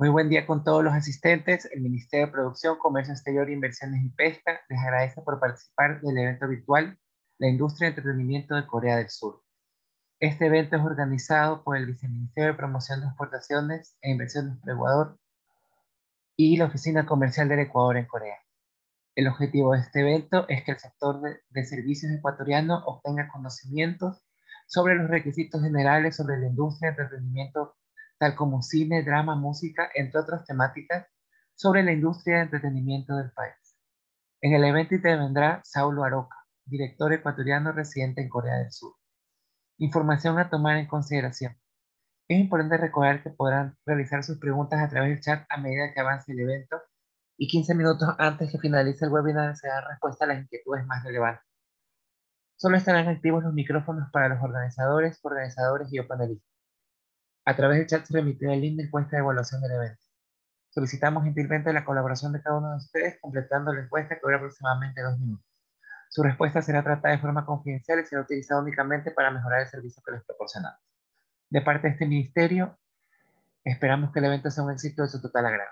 Muy buen día con todos los asistentes. El Ministerio de Producción, Comercio Exterior, Inversiones y Pesca les agradece por participar del evento virtual La Industria de Entretenimiento de Corea del Sur. Este evento es organizado por el Viceministerio de Promoción de Exportaciones e Inversiones del Ecuador y la Oficina Comercial del Ecuador en Corea. El objetivo de este evento es que el sector de servicios ecuatoriano obtenga conocimientos sobre los requisitos generales sobre la industria de entretenimiento, tal como cine, drama, música, entre otras temáticas, sobre la industria de entretenimiento del país. En el evento intervendrá Saulo Aroca, director ecuatoriano residente en Corea del Sur. Información a tomar en consideración. Es importante recordar que podrán realizar sus preguntas a través del chat a medida que avance el evento y 15 minutos antes que finalice el webinar se da respuesta a las inquietudes más relevantes. Solo estarán activos los micrófonos para los organizadores y o panelistas. A través del chat se remitirá el link de encuesta de evaluación del evento. Solicitamos gentilmente la colaboración de cada uno de ustedes completando la encuesta que dura aproximadamente 2 minutos. Su respuesta será tratada de forma confidencial y será utilizada únicamente para mejorar el servicio que les proporcionamos. De parte de este ministerio, esperamos que el evento sea un éxito de su total agrado.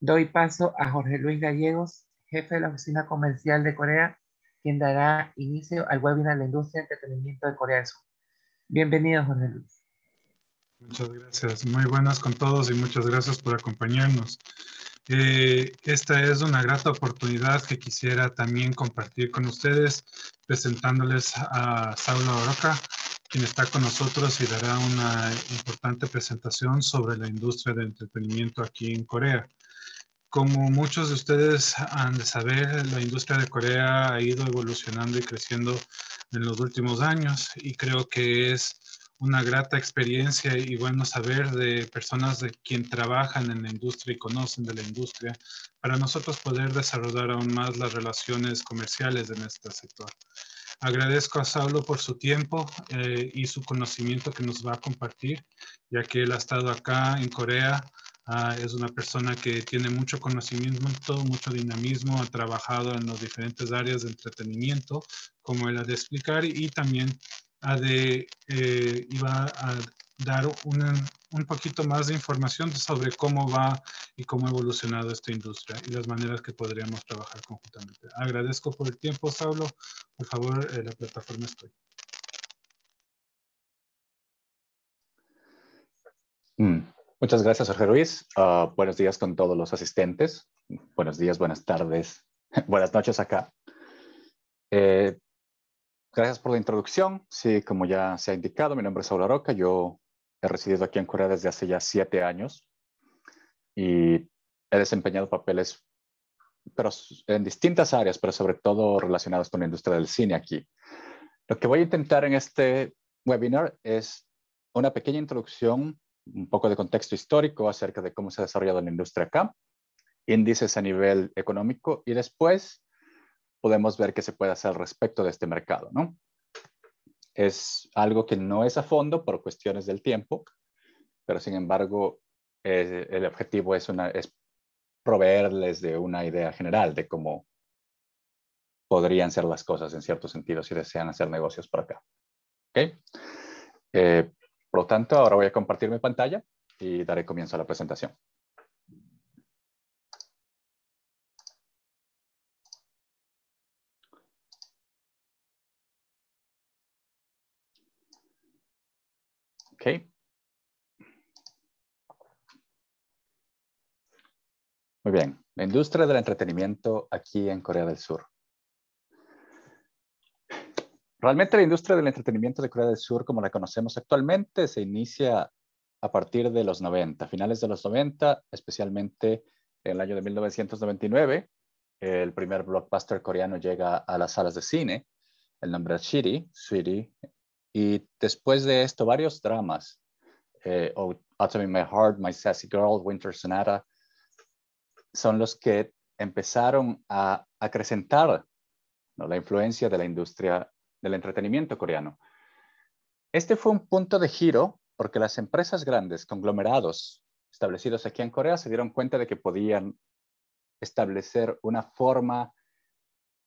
Doy paso a Jorge Luis Gallegos, jefe de la Oficina Comercial de Corea, quien dará inicio al webinar La Industria de Entretenimiento de Corea del Sur. Bienvenido, Jorge Luis. Muchas gracias. Muy buenas con todos y muchas gracias por acompañarnos. Esta es una grata oportunidad que quisiera también compartir con ustedes, presentándoles a Saulo Aroca, quien está con nosotros y dará una importante presentación sobre la industria del entretenimiento aquí en Corea. Como muchos de ustedes han de saber, la industria de Corea ha ido evolucionando y creciendo en los últimos años y creo que es una grata experiencia y bueno saber de personas de quien trabajan en la industria y conocen de la industria para nosotros poder desarrollar aún más las relaciones comerciales en este sector. Agradezco a Saulo por su tiempo y su conocimiento que nos va a compartir, ya que él ha estado acá en Corea. Es una persona que tiene mucho conocimiento, mucho dinamismo, ha trabajado en las diferentes áreas de entretenimiento, como él ha de explicar, y también iba a dar un poquito más de información sobre cómo va y cómo ha evolucionado esta industria y las maneras que podríamos trabajar conjuntamente. Agradezco por el tiempo, Saulo. Por favor, la plataforma es tuya. Muchas gracias, Jorge Luis. Buenos días con todos los asistentes. Buenos días, buenas tardes, buenas noches acá. Gracias por la introducción. Sí, como ya se ha indicado, mi nombre es Saulo Aroca. Yo he residido aquí en Corea desde hace ya 7 años y he desempeñado papeles pero en distintas áreas, pero sobre todo relacionados con la industria del cine aquí. Lo que voy a intentar en este webinar es una pequeña introducción, un poco de contexto histórico acerca de cómo se ha desarrollado la industria acá, índices a nivel económico y después podemos ver qué se puede hacer al respecto de este mercado, ¿no? Es algo que no es a fondo por cuestiones del tiempo, pero sin embargo el objetivo es proveerles de una idea general de cómo podrían ser las cosas en cierto sentido si desean hacer negocios por acá. ¿Okay? Por lo tanto, ahora voy a compartir mi pantalla y daré comienzo a la presentación. Okay. Muy bien. La industria del entretenimiento aquí en Corea del Sur. Realmente la industria del entretenimiento de Corea del Sur, como la conocemos actualmente, se inicia a partir de los 90, finales de los 90, especialmente en el año de 1999. El primer blockbuster coreano llega a las salas de cine. El nombre es Sweetie. Y después de esto, varios dramas. Autumn in My Heart, My Sassy Girl, Winter Sonata, son los que empezaron a acrecentar, ¿no?, la influencia de la industria del entretenimiento coreano. Este fue un punto de giro porque las empresas grandes, conglomerados establecidos aquí en Corea, se dieron cuenta de que podían establecer una forma,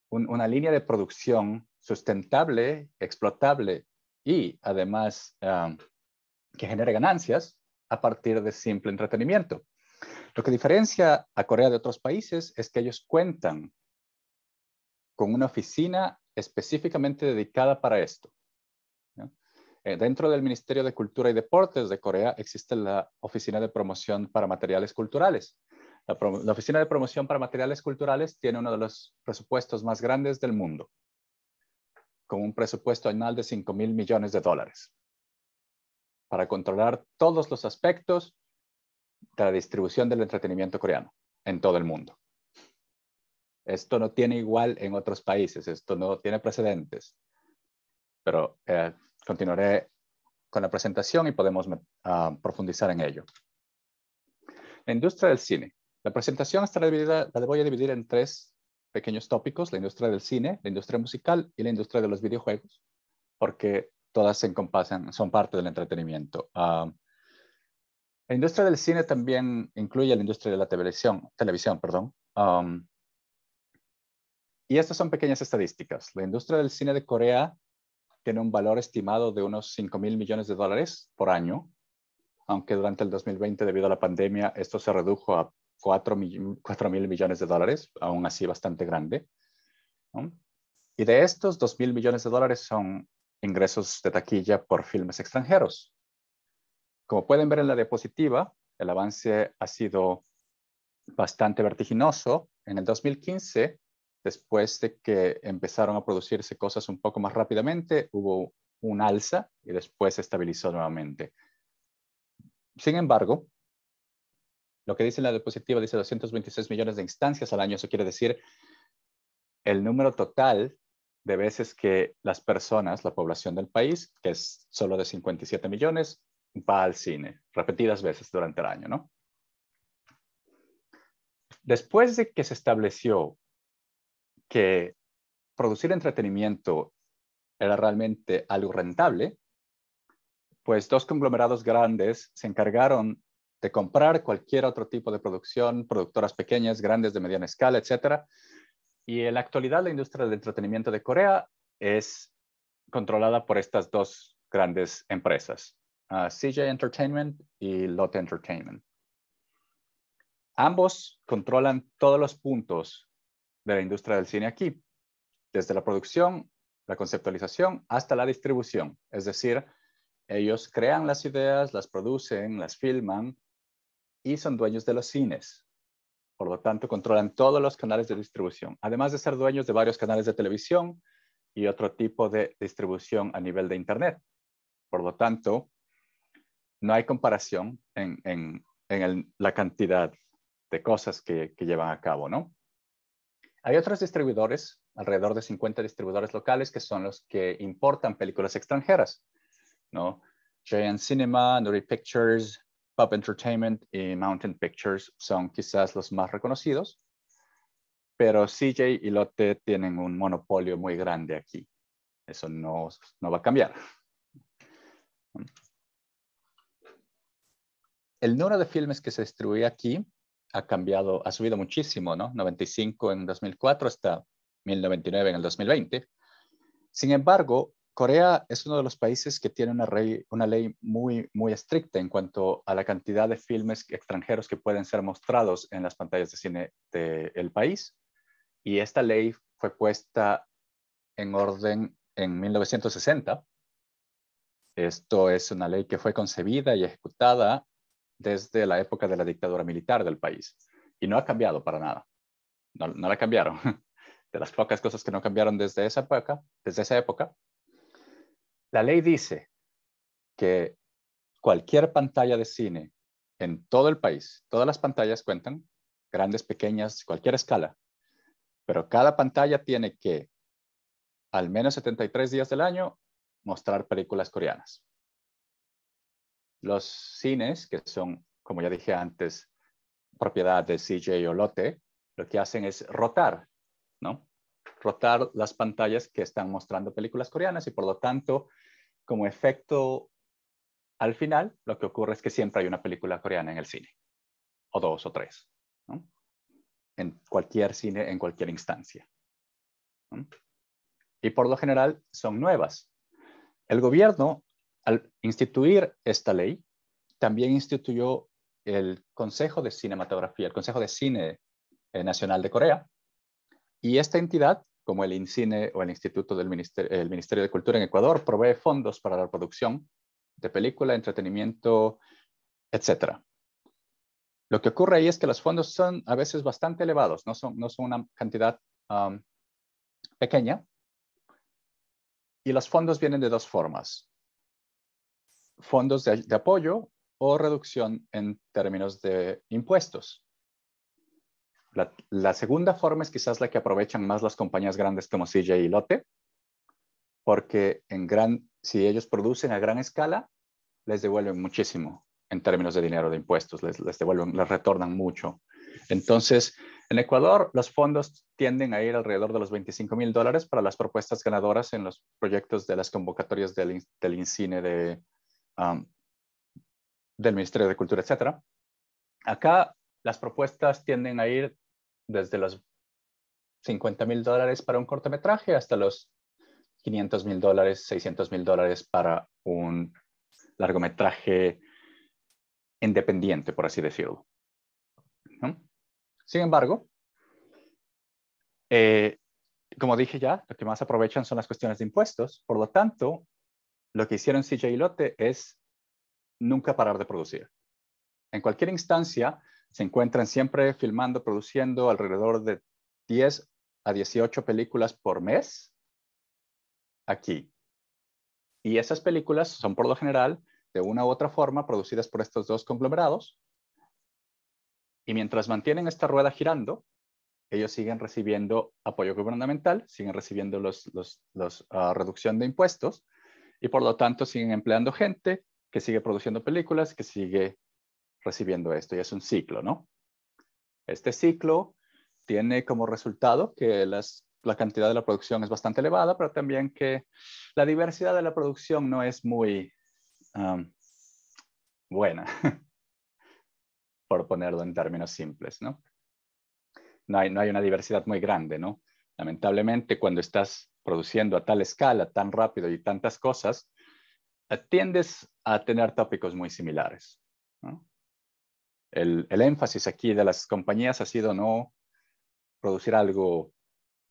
una línea de producción sustentable, explotable y además que genere ganancias a partir de simple entretenimiento. Lo que diferencia a Corea de otros países es que ellos cuentan con una oficina específicamente dedicada para esto, ¿no? Dentro del Ministerio de Cultura y Deportes de Corea existe la Oficina de Promoción para Materiales Culturales. La Oficina de Promoción para Materiales Culturales tiene uno de los presupuestos más grandes del mundo, con un presupuesto anual de $5.000 millones para controlar todos los aspectos de la distribución del entretenimiento coreano en todo el mundo. Esto no tiene igual en otros países, esto no tiene precedentes. Pero continuaré con la presentación y podemos profundizar en ello. La industria del cine. La presentación está dividida, la voy a dividir en 3 pequeños tópicos: la industria del cine, la industria musical y la industria de los videojuegos, porque todas se encompasan, son parte del entretenimiento. La industria del cine también incluye la industria de la televisión, perdón. Y estas son pequeñas estadísticas. La industria del cine de Corea tiene un valor estimado de unos $5.000 millones por año, aunque durante el 2020, debido a la pandemia, esto se redujo a $4.000 millones, aún así bastante grande, ¿no? Y de estos, $2.000 millones son ingresos de taquilla por filmes extranjeros. Como pueden ver en la diapositiva, el avance ha sido bastante vertiginoso. En el 2015, después de que empezaron a producirse cosas un poco más rápidamente, hubo un alza y después se estabilizó nuevamente. Sin embargo, lo que dice en la diapositiva dice 226 millones de instancias al año. Eso quiere decir el número total de veces que las personas, la población del país, que es solo de 57 millones, va al cine, repetidas veces durante el año, ¿no? Después de que se estableció que producir entretenimiento era realmente algo rentable, pues 2 conglomerados grandes se encargaron de comprar cualquier otro tipo de producción, productoras pequeñas, grandes, de mediana escala, etcétera. Y en la actualidad la industria del entretenimiento de Corea es controlada por estas 2 grandes empresas, CJ Entertainment y Lotte Entertainment. Ambos controlan todos los puntos de la industria del cine aquí, desde la producción, la conceptualización, hasta la distribución. Es decir, ellos crean las ideas, las producen, las filman y son dueños de los cines. Por lo tanto, controlan todos los canales de distribución, además de ser dueños de varios canales de televisión y otro tipo de distribución a nivel de Internet. Por lo tanto, no hay comparación en la cantidad de cosas que llevan a cabo, ¿no? Hay otros distribuidores, alrededor de 50 distribuidores locales, que son los que importan películas extranjeras, ¿no? Giant Cinema, Nuri Pictures, Pop Entertainment y Mountain Pictures son quizás los más reconocidos, pero CJ y Lotte tienen un monopolio muy grande aquí. Eso no va a cambiar. El número de filmes que se distribuye aquí ha cambiado, ha subido muchísimo, ¿no? 95 en 2004 hasta 1099 en el 2020. Sin embargo, Corea es uno de los países que tiene una ley muy, muy estricta en cuanto a la cantidad de filmes extranjeros que pueden ser mostrados en las pantallas de cine del país. Y esta ley fue puesta en orden en 1960. Esto es una ley que fue concebida y ejecutada desde la época de la dictadura militar del país. Y no ha cambiado para nada. No la cambiaron. De las pocas cosas que no cambiaron desde esa época, la ley dice que cualquier pantalla de cine en todo el país, todas las pantallas cuentan, grandes, pequeñas, cualquier escala, pero cada pantalla tiene que, al menos 73 días del año, mostrar películas coreanas. Los cines, que son, como ya dije antes, propiedad de CJ o Lotte, lo que hacen es rotar, ¿no? Rotar las pantallas que están mostrando películas coreanas y por lo tanto, como efecto al final, lo que ocurre es que siempre hay una película coreana en el cine, o 2 o 3, ¿no? En cualquier cine, en cualquier instancia, ¿no? Y por lo general son nuevas. El gobierno, al instituir esta ley, también instituyó el Consejo de Cinematografía, el Consejo de Cine Nacional de Corea. Y esta entidad, como el INCINE o el Instituto del Ministerio de Cultura en Ecuador, provee fondos para la producción de película, entretenimiento, etc. Lo que ocurre ahí es que los fondos son a veces bastante elevados, no son una cantidad pequeña. Y los fondos vienen de dos formas. Fondos de apoyo o reducción en términos de impuestos. La segunda forma es quizás la que aprovechan más las compañías grandes como CJ y Lotte, porque si ellos producen a gran escala, les devuelven muchísimo en términos de dinero de impuestos, les retornan mucho. Entonces, en Ecuador, los fondos tienden a ir alrededor de los $25,000 para las propuestas ganadoras en los proyectos de las convocatorias del INCINE, del Ministerio de Cultura, etc. Acá, las propuestas tienden a ir desde los $50,000 para un cortometraje hasta los $500,000, $600,000 para un largometraje independiente, por así decirlo. ¿No? Sin embargo, como dije ya, lo que más aprovechan son las cuestiones de impuestos. Por lo tanto, lo que hicieron CJ y Lotte es nunca parar de producir. En cualquier instancia, se encuentran siempre filmando, produciendo alrededor de 10 a 18 películas por mes aquí. Y esas películas son por lo general, de una u otra forma, producidas por estos dos conglomerados. Y mientras mantienen esta rueda girando, ellos siguen recibiendo apoyo gubernamental, siguen recibiendo reducción de impuestos y por lo tanto siguen empleando gente que sigue produciendo películas, que sigue recibiendo esto. Y es un ciclo, ¿no? Este ciclo tiene como resultado que la cantidad de la producción es bastante elevada, pero también que la diversidad de la producción no es muy buena, por ponerlo en términos simples, ¿no? No hay una diversidad muy grande, ¿no? Lamentablemente, cuando estás produciendo a tal escala, tan rápido y tantas cosas, tiendes a tener tópicos muy similares, ¿no? El énfasis aquí de las compañías ha sido no producir algo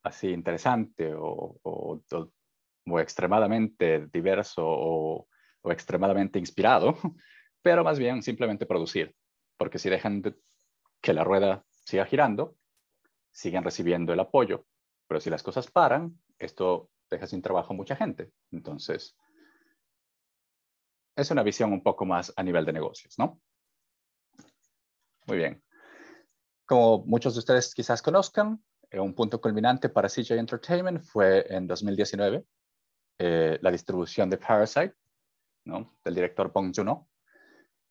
así interesante o extremadamente diverso o extremadamente inspirado, pero más bien simplemente producir, porque si dejan que la rueda siga girando, siguen recibiendo el apoyo, pero si las cosas paran, esto deja sin trabajo a mucha gente. Entonces, es una visión un poco más a nivel de negocios, ¿no? Muy bien. Como muchos de ustedes quizás conozcan, un punto culminante para CJ Entertainment fue en 2019, la distribución de Parasite, ¿no? Del director Bong Joon-ho,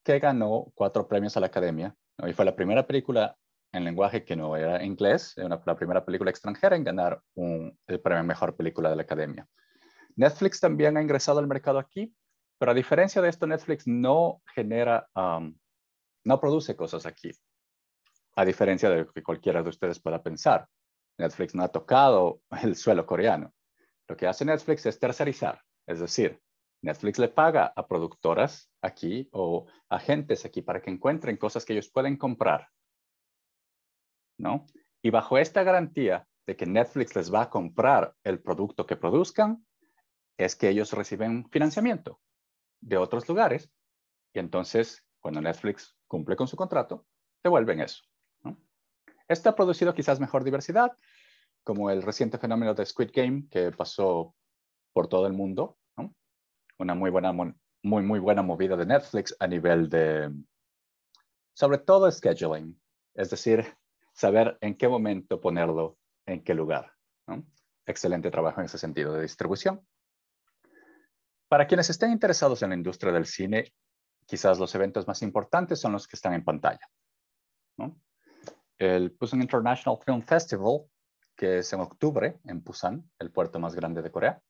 que ganó 4 premios a la Academia, ¿no? Y fue la primera película en lenguaje que no era inglés, la primera película extranjera en ganar el premio Mejor Película de la Academia. Netflix también ha ingresado al mercado aquí, pero a diferencia de esto, Netflix no no produce cosas aquí, a diferencia de lo que cualquiera de ustedes pueda pensar. Netflix no ha tocado el suelo coreano. Lo que hace Netflix es tercerizar, es decir, Netflix le paga a productoras aquí o agentes aquí para que encuentren cosas que ellos pueden comprar, ¿no? Y bajo esta garantía de que Netflix les va a comprar el producto que produzcan, es que ellos reciben financiamiento de otros lugares y entonces cuando Netflix cumple con su contrato, devuelven eso, ¿no? Esto ha producido quizás mejor diversidad, como el reciente fenómeno de Squid Game que pasó por todo el mundo, ¿no? Una muy buena movida de Netflix a nivel de, sobre todo, scheduling, es decir, saber en qué momento ponerlo, en qué lugar, ¿no? Excelente trabajo en ese sentido de distribución. Para quienes estén interesados en la industria del cine, quizás los eventos más importantes son los que están en pantalla, ¿no? El Busan International Film Festival, que es en octubre en Busan, el puerto más grande de Corea.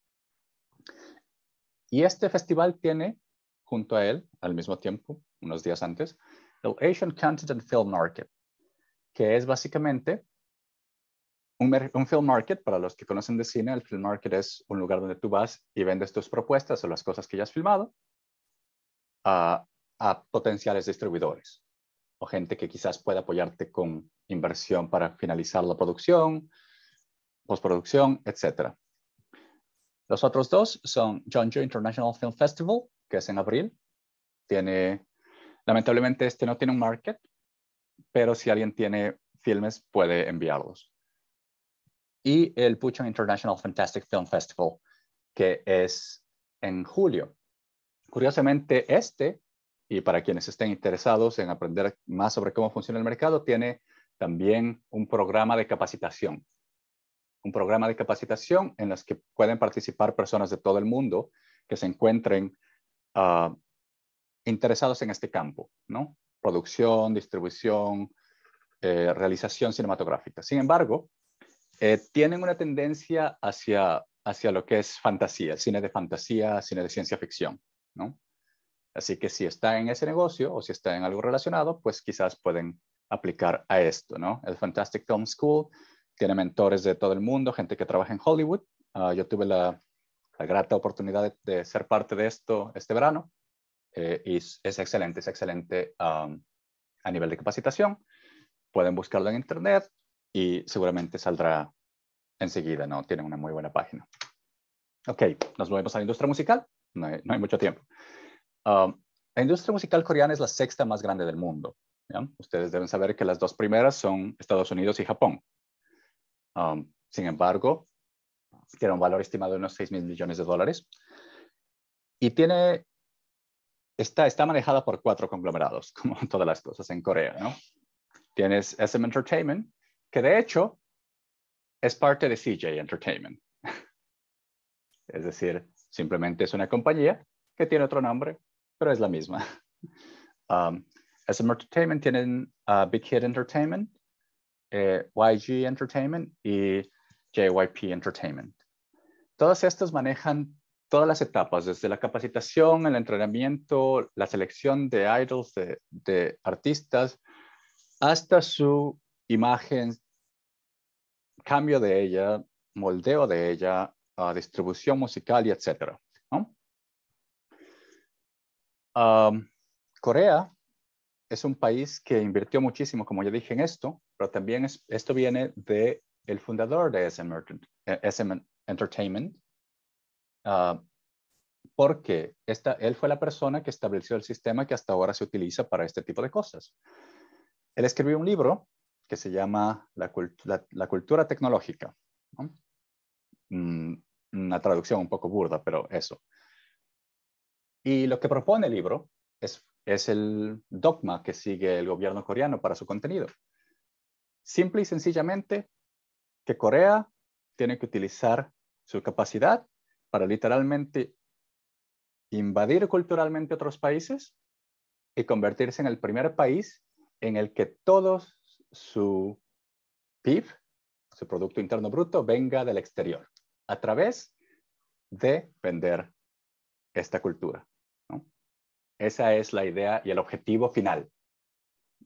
Y este festival tiene, junto a él, al mismo tiempo, unos días antes, el Asian Continent Film Market, que es básicamente un film market. Para los que conocen de cine, el film market es un lugar donde tú vas y vendes tus propuestas o las cosas que ya has filmado a potenciales distribuidores o gente que quizás pueda apoyarte con inversión para finalizar la producción, postproducción, etc. Los otros dos son Jeonju International Film Festival, que es en abril. Lamentablemente este no tiene un market, pero si alguien tiene filmes puede enviarlos. Y el Bucheon International Fantastic Film Festival, que es en julio. Curiosamente, y para quienes estén interesados en aprender más sobre cómo funciona el mercado, tiene también un programa de capacitación. Un programa de capacitación en los que pueden participar personas de todo el mundo que se encuentren interesados en este campo, ¿no? Producción, distribución, realización cinematográfica. Sin embargo, tienen una tendencia hacia lo que es fantasía, cine de ciencia ficción, ¿no? Así que si está en ese negocio o si está en algo relacionado, pues quizás pueden aplicar a esto, ¿no? El Fantastic Film School tiene mentores de todo el mundo, gente que trabaja en Hollywood. Yo tuve la grata oportunidad de ser parte de esto este verano y es excelente a nivel de capacitación. Pueden buscarlo en internet y seguramente saldrá enseguida, ¿no? Tienen una muy buena página. Ok, nos movemos a la industria musical. No hay mucho tiempo. La industria musical coreana es la sexta más grande del mundo, ¿ya? Ustedes deben saber que las dos primeras son Estados Unidos y Japón. Sin embargo, tiene un valor estimado de unos 6,000 millones de dólares. Y está manejada por 4 conglomerados, como todas las cosas en Corea, ¿no? Tienes SM Entertainment, que de hecho es parte de CJ Entertainment. Es decir, simplemente es una compañía que tiene otro nombre, pero es la misma. SM Entertainment tienen Big Hit Entertainment, YG Entertainment y JYP Entertainment. Todas estas manejan todas las etapas, desde la capacitación, el entrenamiento, la selección de idols, de artistas, hasta su imagen, cambio de ella, moldeo de ella, distribución musical y etc., ¿no? Corea es un país que invirtió muchísimo, como ya dije, en esto, pero también esto viene del fundador de SM Entertainment, porque él fue la persona que estableció el sistema que hasta ahora se utiliza para este tipo de cosas. Él escribió un libro que se llama La cultura tecnológica, ¿no? Una traducción un poco burda, pero eso. Y lo que propone el libro es el dogma que sigue el gobierno coreano para su contenido. Simple y sencillamente que Corea tiene que utilizar su capacidad para literalmente invadir culturalmente otros países y convertirse en el primer país en el que todo su PIB, su Producto Interno Bruto, venga del exterior a través de vender esta cultura, ¿no? Esa es la idea y el objetivo final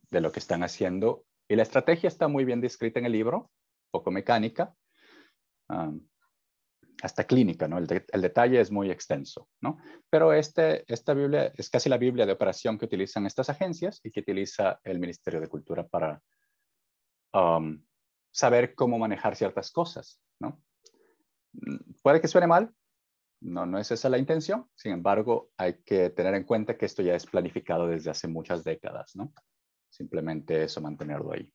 de lo que están haciendo. Y la estrategia está muy bien descrita en el libro, poco mecánica, hasta clínica, ¿no? El detalle es muy extenso, ¿no? Pero esta Biblia es casi la Biblia de operación que utilizan estas agencias y que utiliza el Ministerio de Cultura para saber cómo manejar ciertas cosas, ¿no? Puede que suene mal, no es esa la intención, sin embargo, hay que tener en cuenta que esto ya es planificado desde hace muchas décadas, ¿no? Simplemente eso, mantenerlo ahí,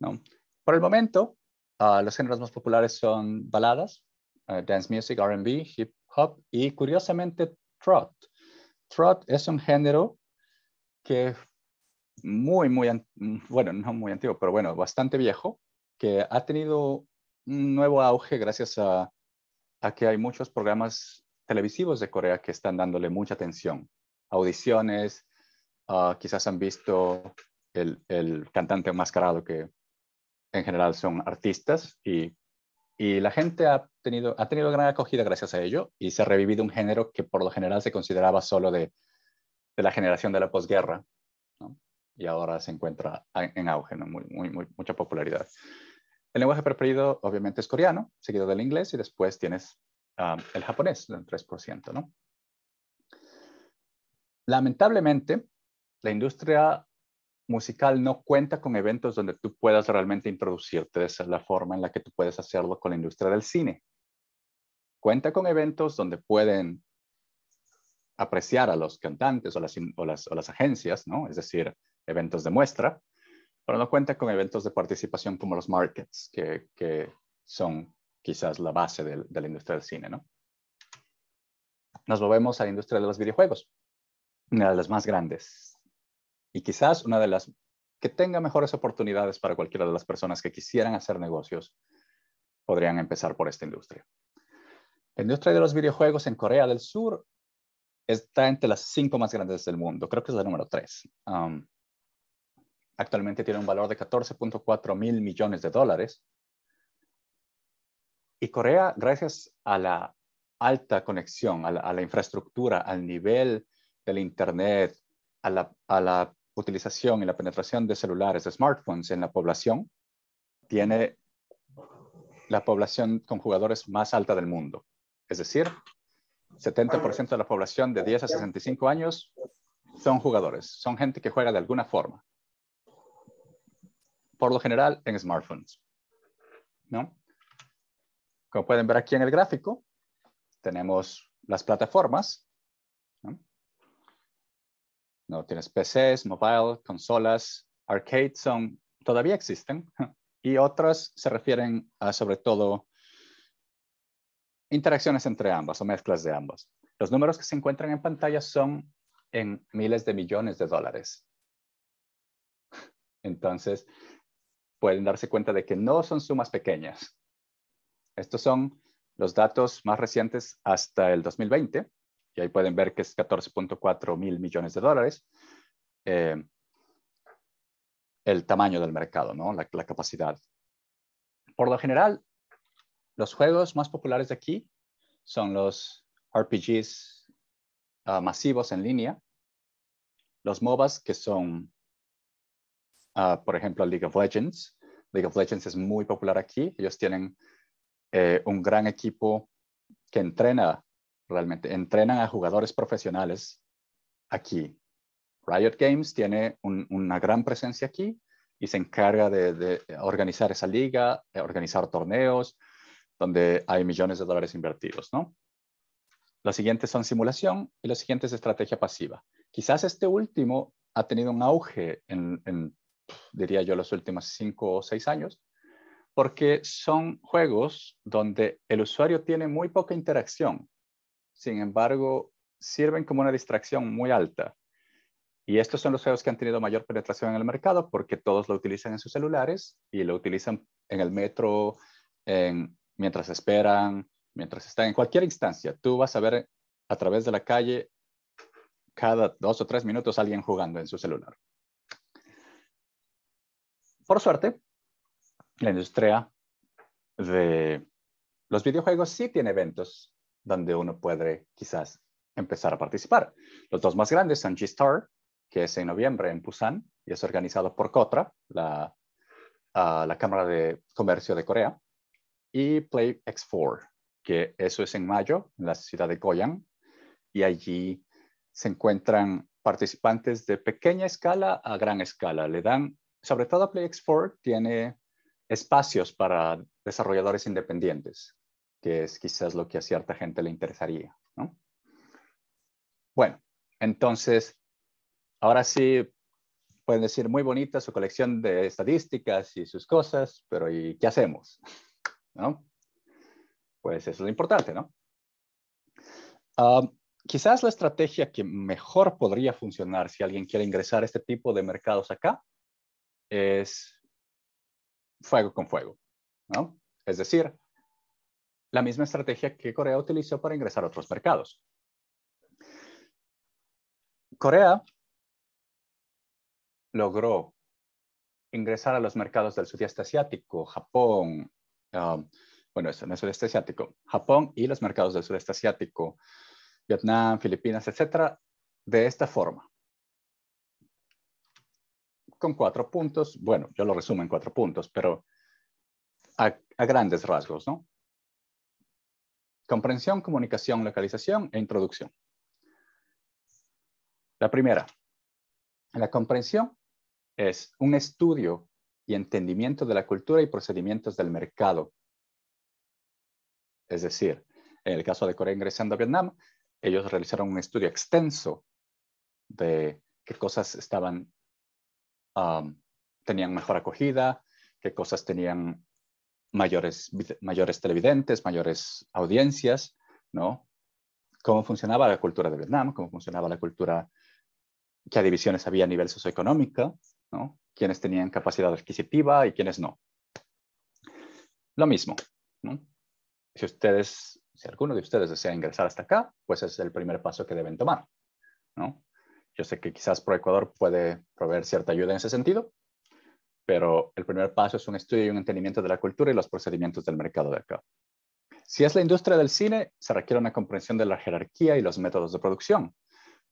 ¿no? Por el momento, los géneros más populares son baladas, dance music, R&B, hip hop y curiosamente trot. Trot es un género que bueno, no muy antiguo, pero bueno, bastante viejo, que ha tenido un nuevo auge gracias a que hay muchos programas televisivos de Corea que están dándole mucha atención. Audiciones, quizás han visto el cantante enmascarado, que en general son artistas, y la gente ha tenido gran acogida gracias a ello, y se ha revivido un género que por lo general se consideraba solo de la generación de la posguerra, ¿no? Y ahora se encuentra en auge, ¿no? Mucha popularidad. El lenguaje preferido obviamente es coreano, seguido del inglés, y después tienes el japonés, del 3%, ¿no? Lamentablemente, la industria musical no cuenta con eventos donde tú puedas realmente introducirte. Esa es la forma en la que tú puedes hacerlo con la industria del cine. Cuenta con eventos donde pueden apreciar a los cantantes o las agencias, ¿no? Es decir, eventos de muestra, pero no cuenta con eventos de participación como los markets, que son quizás la base de la industria del cine, ¿no? Nos movemos a la industria de los videojuegos, una de las más grandes y quizás una de las que tenga mejores oportunidades para cualquiera de las personas que quisieran hacer negocios, podrían empezar por esta industria. La industria de los videojuegos en Corea del Sur está entre las 5 más grandes del mundo. Creo que es la número 3. Actualmente tiene un valor de 14.4 mil millones de dólares. Y Corea, gracias a la alta conexión, a la infraestructura, al nivel del Internet, a la utilización y la penetración de celulares, de smartphones en la población, tiene la población con jugadores más alta del mundo. Es decir, 70% de la población de 10 a 65 años son jugadores, son gente que juega de alguna forma. Por lo general en smartphones, ¿no? Como pueden ver aquí en el gráfico, tenemos las plataformas, ¿no? Tienes PCs, mobile, consolas, arcade todavía existen, y otras se refieren a sobre todo interacciones entre ambas o mezclas de ambas. Los números que se encuentran en pantalla son en miles de millones de dólares. Entonces, pueden darse cuenta de que no son sumas pequeñas. Estos son los datos más recientes hasta el 2020, y ahí pueden ver que es 14.4 mil millones de dólares. El tamaño del mercado, ¿no? La capacidad. Por lo general, los juegos más populares de aquí son los RPGs masivos en línea, los MOBAs, que son, por ejemplo, League of Legends. League of Legends es muy popular aquí. Ellos tienen un gran equipo que realmente entrenan a jugadores profesionales aquí. Riot Games tiene una gran presencia aquí y se encarga de organizar esa liga, de organizar torneos donde hay millones de dólares invertidos, ¿no? Los siguientes son simulación y los siguientes estrategia pasiva. Quizás este último ha tenido un auge diría yo, los últimos 5 o 6 años, porque son juegos donde el usuario tiene muy poca interacción. Sin embargo, sirven como una distracción muy alta. Y estos son los juegos que han tenido mayor penetración en el mercado porque todos lo utilizan en sus celulares y lo utilizan en el metro, mientras esperan, mientras están en cualquier instancia. Tú vas a ver a través de la calle cada 2 o 3 minutos alguien jugando en su celular. Por suerte, la industria de los videojuegos sí tiene eventos donde uno puede quizás empezar a participar. Los 2 más grandes son G-Star, que es en noviembre en Busan y es organizado por KOTRA, la Cámara de Comercio de Corea, y Play X4, que eso es en mayo en la ciudad de Goyang, y allí se encuentran participantes de pequeña escala a gran escala. Le dan, sobre todo Play X4 tiene espacios para desarrolladores independientes, que es quizás lo que a cierta gente le interesaría, ¿no? Bueno, entonces, ahora sí pueden decir muy bonita su colección de estadísticas y sus cosas, pero ¿y qué hacemos? ¿No? Pues eso es lo importante, ¿no? Quizás la estrategia que mejor podría funcionar si alguien quiere ingresar a este tipo de mercados acá es fuego con fuego, ¿no? Es decir, la misma estrategia que Corea utilizó para ingresar a otros mercados. Corea logró ingresar a los mercados del sudeste asiático, Japón, bueno, eso no es sudeste asiático, Japón y los mercados del sudeste asiático, Vietnam, Filipinas, etcétera, de esta forma. Con 4 puntos, bueno, yo lo resumo en 4 puntos, pero a grandes rasgos, ¿no? Comprensión, comunicación, localización e introducción. La primera, la comprensión es un estudio y entendimiento de la cultura y procedimientos del mercado. Es decir, en el caso de Corea ingresando a Vietnam, ellos realizaron un estudio extenso de qué cosas tenían mejor acogida, qué cosas tenían mayores televidentes, mayores audiencias, ¿no? Cómo funcionaba la cultura de Vietnam, cómo funcionaba la cultura, qué divisiones había a nivel socioeconómico, ¿no? Quiénes tenían capacidad adquisitiva y quiénes no. Lo mismo, ¿no? Si alguno de ustedes desea ingresar hasta acá, pues es el primer paso que deben tomar, ¿no? Yo sé que quizás ProEcuador puede proveer cierta ayuda en ese sentido, pero el primer paso es un estudio y un entendimiento de la cultura y los procedimientos del mercado de acá. Si es la industria del cine, se requiere una comprensión de la jerarquía y los métodos de producción,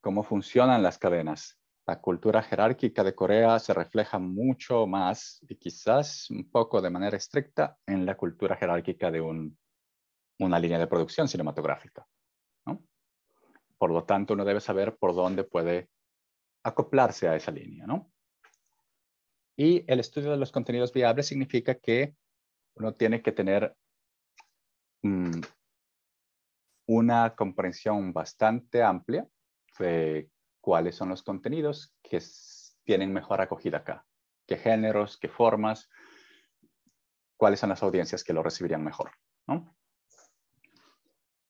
cómo funcionan las cadenas. La cultura jerárquica de Corea se refleja mucho más y quizás un poco de manera estricta en la cultura jerárquica de una línea de producción cinematográfica, ¿no? Por lo tanto, uno debe saber por dónde puede acoplarse a esa línea, ¿no? Y el estudio de los contenidos viables significa que uno tiene que tener una comprensión bastante amplia de cuáles son los contenidos que tienen mejor acogida acá, qué géneros, qué formas, cuáles son las audiencias que lo recibirían mejor, ¿no?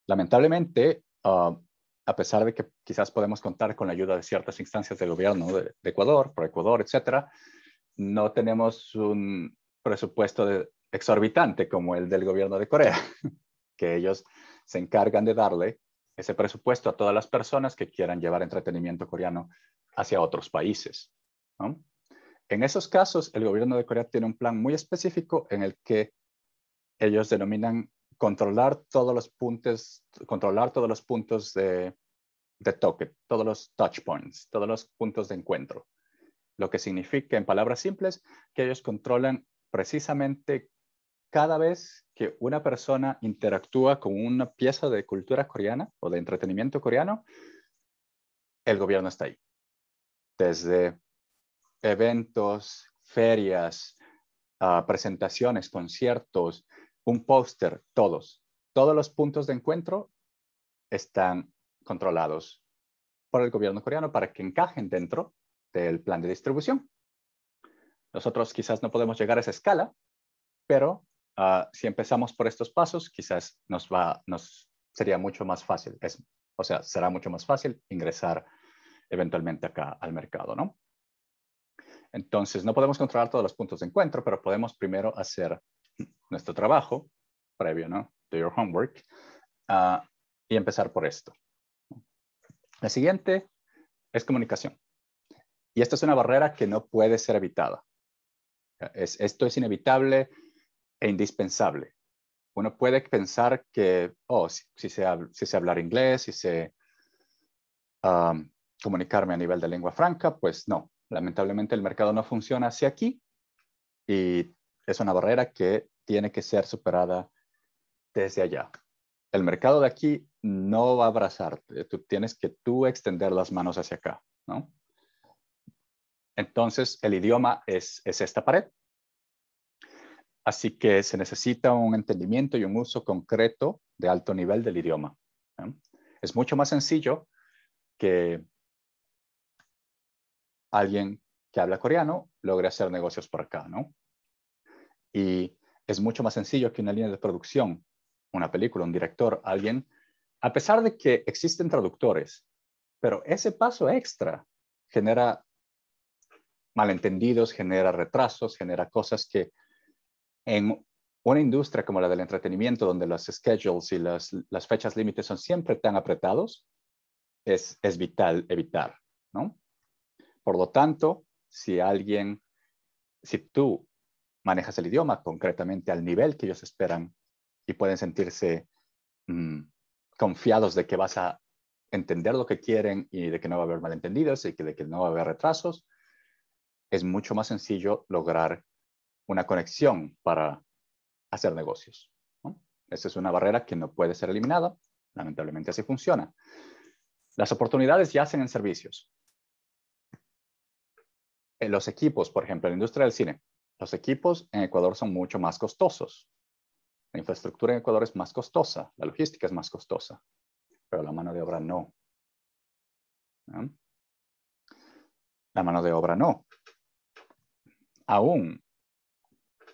Lamentablemente, a pesar de que quizás podemos contar con la ayuda de ciertas instancias del gobierno de Ecuador, ProEcuador, etcétera, no tenemos un presupuesto exorbitante como el del gobierno de Corea, que ellos se encargan de darle ese presupuesto a todas las personas que quieran llevar entretenimiento coreano hacia otros países, ¿no? En esos casos, el gobierno de Corea tiene un plan muy específico en el que ellos denominan controlar todos los puntos de toque, todos los touch points, todos los puntos de encuentro. Lo que significa, en palabras simples, que ellos controlan precisamente cada vez que una persona interactúa con una pieza de cultura coreana o de entretenimiento coreano, el gobierno está ahí. Desde eventos, ferias, presentaciones, conciertos, un póster, todos los puntos de encuentro están controlados por el gobierno coreano para que encajen dentro del plan de distribución. Nosotros quizás no podemos llegar a esa escala, pero si empezamos por estos pasos, quizás sería mucho más fácil. Será mucho más fácil ingresar eventualmente acá al mercado, ¿no? Entonces, no podemos controlar todos los puntos de encuentro, pero podemos primero hacer nuestro trabajo previo, ¿no? Do your homework, y empezar por esto. La siguiente es comunicación. Y esta es una barrera que no puede ser evitada. Esto es inevitable e indispensable. Uno puede pensar que, si sé hablar inglés, si sé comunicarme a nivel de lengua franca, pues no. Lamentablemente el mercado no funciona hacia aquí y es una barrera que tiene que ser superada desde allá. El mercado de aquí no va a abrazarte. Tú tienes que extender las manos hacia acá, ¿no? Entonces, el idioma es esta pared. Así que se necesita un entendimiento y un uso concreto de alto nivel del idioma, ¿no? Es mucho más sencillo que alguien que habla coreano logre hacer negocios por acá, ¿no? Y es mucho más sencillo que una línea de producción, una película, un director, alguien, a pesar de que existen traductores, pero ese paso extra genera malentendidos, genera retrasos, genera cosas que en una industria como la del entretenimiento, donde los schedules y las fechas límites son siempre tan apretados, es vital evitar, ¿no? Por lo tanto, si tú manejas el idioma concretamente al nivel que ellos esperan y pueden sentirse confiados de que vas a entender lo que quieren y de que no va a haber malentendidos y de que no va a haber retrasos, es mucho más sencillo lograr una conexión para hacer negocios, ¿no? Esa es una barrera que no puede ser eliminada. Lamentablemente así funciona. Las oportunidades yacen en servicios. los equipos, por ejemplo, en la industria del cine, los equipos en Ecuador son mucho más costosos. La infraestructura en Ecuador es más costosa, la logística es más costosa, pero la mano de obra no. ¿No? La mano de obra no. Aún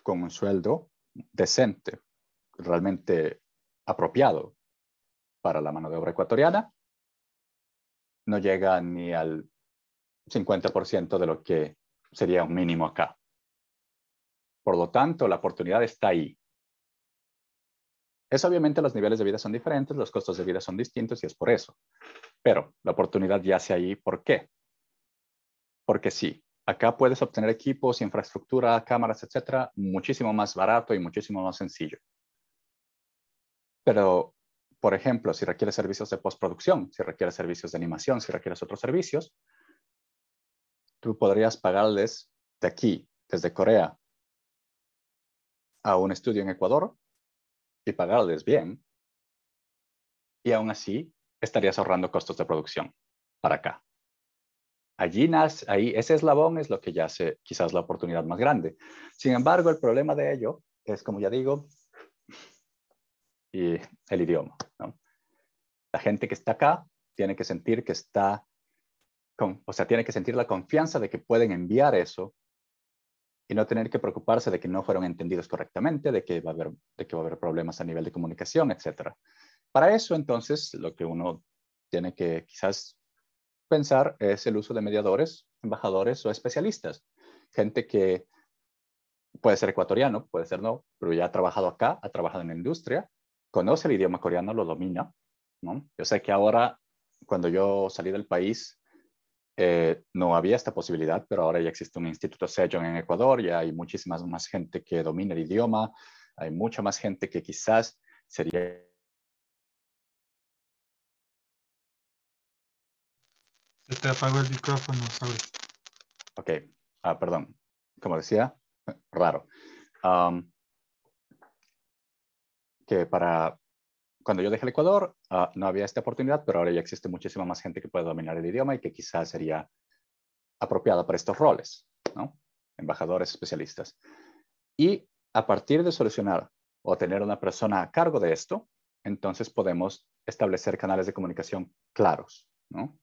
con un sueldo decente, realmente apropiado para la mano de obra ecuatoriana, no llega ni al 50% de lo que sería un mínimo acá. Por lo tanto, la oportunidad está ahí. Es obviamente los niveles de vida son diferentes, los costos de vida son distintos y es por eso. Pero la oportunidad yace ahí. ¿Por qué? Porque sí, acá puedes obtener equipos, infraestructura, cámaras, etcétera, muchísimo más barato y muchísimo más sencillo. Pero, por ejemplo, si requieres servicios de postproducción, si requieres servicios de animación, si requieres otros servicios, tú podrías pagarles de aquí, desde Corea, a un estudio en Ecuador y pagarles bien. Y aún así, estarías ahorrando costos de producción para acá. Allí nace, ahí, ese eslabón es lo que ya hace quizás la oportunidad más grande. Sin embargo, el problema de ello es, como ya digo, y el idioma, ¿no? La gente que está acá tiene que sentir que está, o sea, tiene que sentir la confianza de que pueden enviar eso y no tener que preocuparse de que no fueron entendidos correctamente, de que va a haber problemas a nivel de comunicación, etc. Para eso, entonces, lo que uno tiene que quizás pensar es el uso de mediadores, embajadores o especialistas. Gente que puede ser ecuatoriano, puede ser no, pero ya ha trabajado acá, ha trabajado en la industria, conoce el idioma coreano, lo domina, ¿no? Yo sé que ahora, cuando yo salí del país, no había esta posibilidad, pero ahora ya existe un Instituto Sejong en Ecuador, ya hay muchísima más gente que domina el idioma, hay mucha más gente que quizás sería... Se te apagó el micrófono, Saúl. Ok, perdón, como decía, raro. Que para cuando yo dejé el Ecuador no había esta oportunidad, pero ahora ya existe muchísima más gente que puede dominar el idioma y que quizás sería apropiada para estos roles, ¿no? Embajadores, especialistas. Y a partir de solucionar o tener una persona a cargo de esto, entonces podemos establecer canales de comunicación claros, ¿no?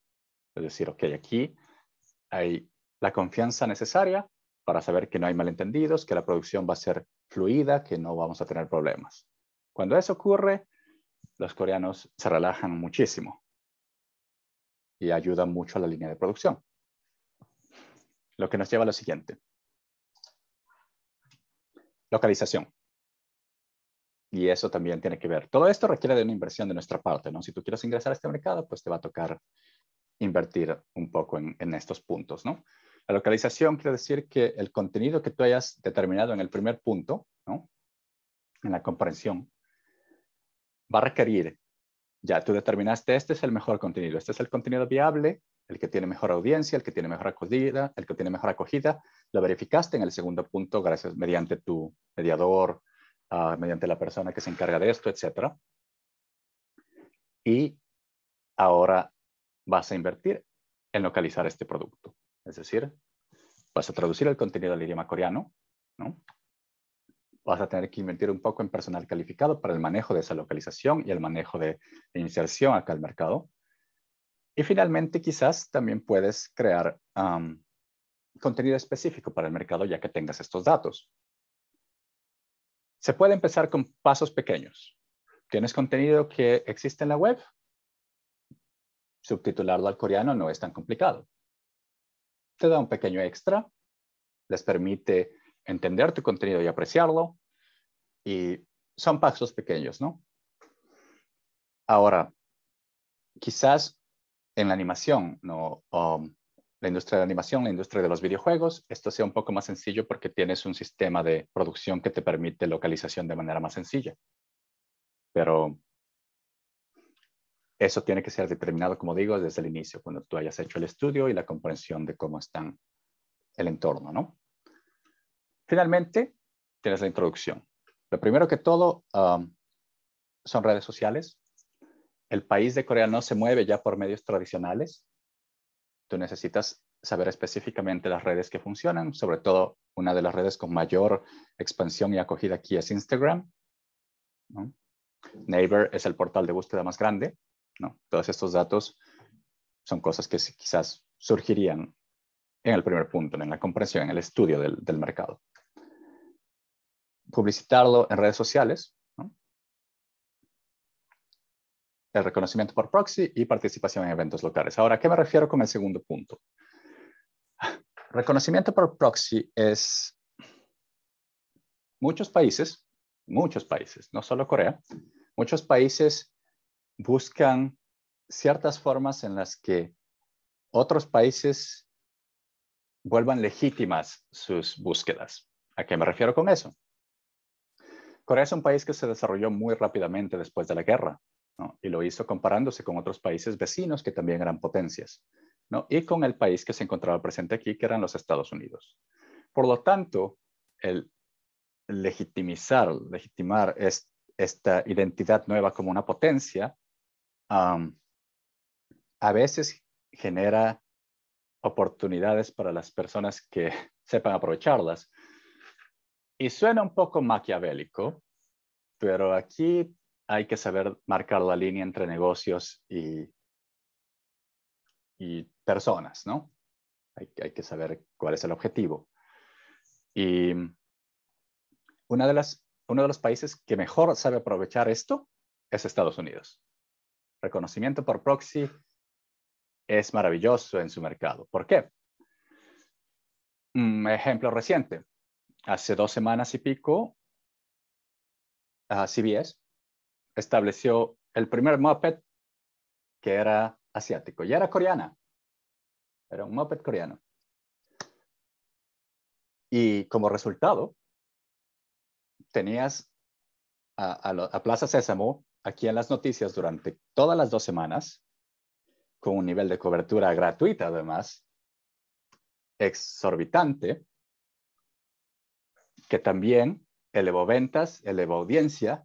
Es decir, ok, aquí hay la confianza necesaria para saber que no hay malentendidos, que la producción va a ser fluida, que no vamos a tener problemas. Cuando eso ocurre, los coreanos se relajan muchísimo y ayudan mucho a la línea de producción. Lo que nos lleva a lo siguiente. Localización. Y eso también tiene que ver. Todo esto requiere de una inversión de nuestra parte, ¿no? Si tú quieres ingresar a este mercado, pues te va a tocar invertir un poco en estos puntos, ¿no? La localización quiere decir que el contenido que tú hayas determinado en el primer punto, ¿no? En la comprensión, va a requerir, ya tú determinaste, este es el mejor contenido, este es el contenido viable, el que tiene mejor audiencia, el que tiene mejor acogida, el que tiene mejor acogida, lo verificaste en el segundo punto gracias mediante tu mediador, mediante la persona que se encarga de esto, etc. Y ahora vas a invertir en localizar este producto. Es decir, vas a traducir el contenido al idioma coreano, ¿no? Vas a tener que invertir un poco en personal calificado para el manejo de esa localización y el manejo de inserción acá al mercado. Y finalmente, quizás también puedes crear contenido específico para el mercado ya que tengas estos datos. Se puede empezar con pasos pequeños. ¿Tienes contenido que existe en la web? Subtitularlo al coreano no es tan complicado. Te da un pequeño extra, les permite entender tu contenido y apreciarlo, y son pasos pequeños, ¿no? Ahora, quizás en la animación, ¿no? La industria de la animación, la industria de los videojuegos, esto sea un poco más sencillo porque tienes un sistema de producción que te permite localización de manera más sencilla. Pero eso tiene que ser determinado, como digo, desde el inicio, cuando tú hayas hecho el estudio y la comprensión de cómo está el entorno, ¿no? Finalmente, tienes la introducción. Lo primero que todo son redes sociales. El país de Corea no se mueve ya por medios tradicionales. Tú necesitas saber específicamente las redes que funcionan. Sobre todo, una de las redes con mayor expansión y acogida aquí es Instagram, ¿no? Naver es el portal de búsqueda más grande, ¿no? Todos estos datos son cosas que quizás surgirían en el primer punto, en la comprensión, en el estudio del mercado. Publicitarlo en redes sociales, ¿no? El reconocimiento por proxy y participación en eventos locales. Ahora, ¿a qué me refiero con el segundo punto? Reconocimiento por proxy es muchos países, no solo Corea, muchos países buscan ciertas formas en las que otros países vuelvan legítimas sus búsquedas. ¿A qué me refiero con eso? Corea es un país que se desarrolló muy rápidamente después de la guerra, ¿no? Y lo hizo comparándose con otros países vecinos que también eran potencias, ¿no? Y con el país que se encontraba presente aquí, que eran los Estados Unidos. Por lo tanto, el legitimar esta identidad nueva como una potencia, a veces genera oportunidades para las personas que sepan aprovecharlas. Y suena un poco maquiavélico, pero aquí hay que saber marcar la línea entre negocios y personas, ¿no? Hay que saber cuál es el objetivo. Y uno de los países que mejor sabe aprovechar esto es Estados Unidos. Reconocimiento por proxy es maravilloso en su mercado. ¿Por qué? Un ejemplo reciente. Hace 2 semanas y pico, CBS estableció el primer moped que era asiático. Ya era coreana. Era un moped coreano. Y como resultado, tenías a Plaza Sésamo aquí en las noticias durante todas las 2 semanas, con un nivel de cobertura gratuita, además, exorbitante, que también elevó ventas, elevó audiencia,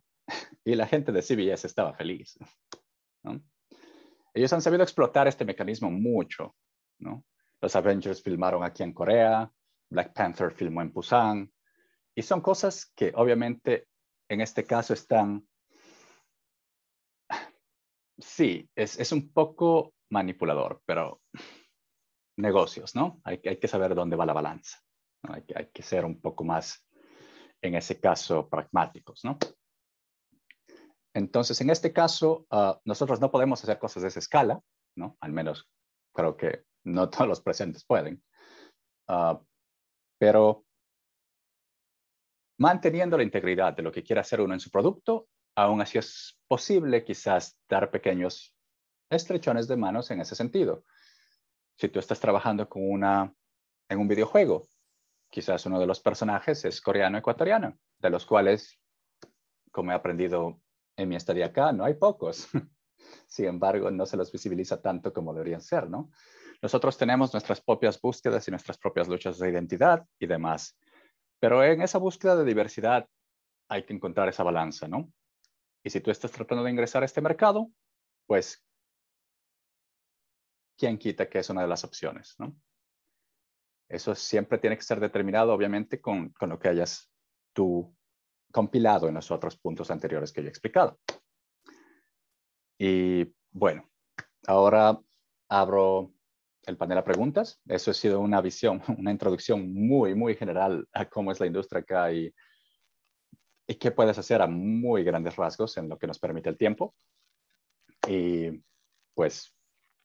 y la gente de CBS estaba feliz, ¿no? Ellos han sabido explotar este mecanismo mucho, ¿no? Los Avengers filmaron aquí en Corea, Black Panther filmó en Busan, y son cosas que obviamente en este caso están... Sí, es un poco manipulador, pero negocios, ¿no? Hay que saber dónde va la balanza, ¿no? Hay que ser un poco más, en ese caso, pragmáticos, ¿no? Entonces, en este caso, nosotros no podemos hacer cosas de esa escala, ¿no? Al menos creo que no todos los presentes pueden. Pero manteniendo la integridad de lo que quiere hacer uno en su producto, aún así es posible quizás dar pequeños estrechones de manos en ese sentido. Si tú estás trabajando en un videojuego, quizás uno de los personajes es coreano-ecuatoriano, de los cuales, como he aprendido en mi estadía acá, no hay pocos. Sin embargo, no se los visibiliza tanto como deberían ser, ¿no? Nosotros tenemos nuestras propias búsquedas y nuestras propias luchas de identidad y demás. Pero en esa búsqueda de diversidad hay que encontrar esa balanza, ¿no? Y si tú estás tratando de ingresar a este mercado, pues, ¿quién quita que es una de las opciones, ¿no? Eso siempre tiene que ser determinado, obviamente, con lo que hayas tú compilado en los otros puntos anteriores que yo he explicado. Y bueno, ahora abro el panel a preguntas. Eso ha sido una visión, una introducción muy, muy general a cómo es la industria acá y qué puedes hacer a muy grandes rasgos en lo que nos permite el tiempo. Y pues,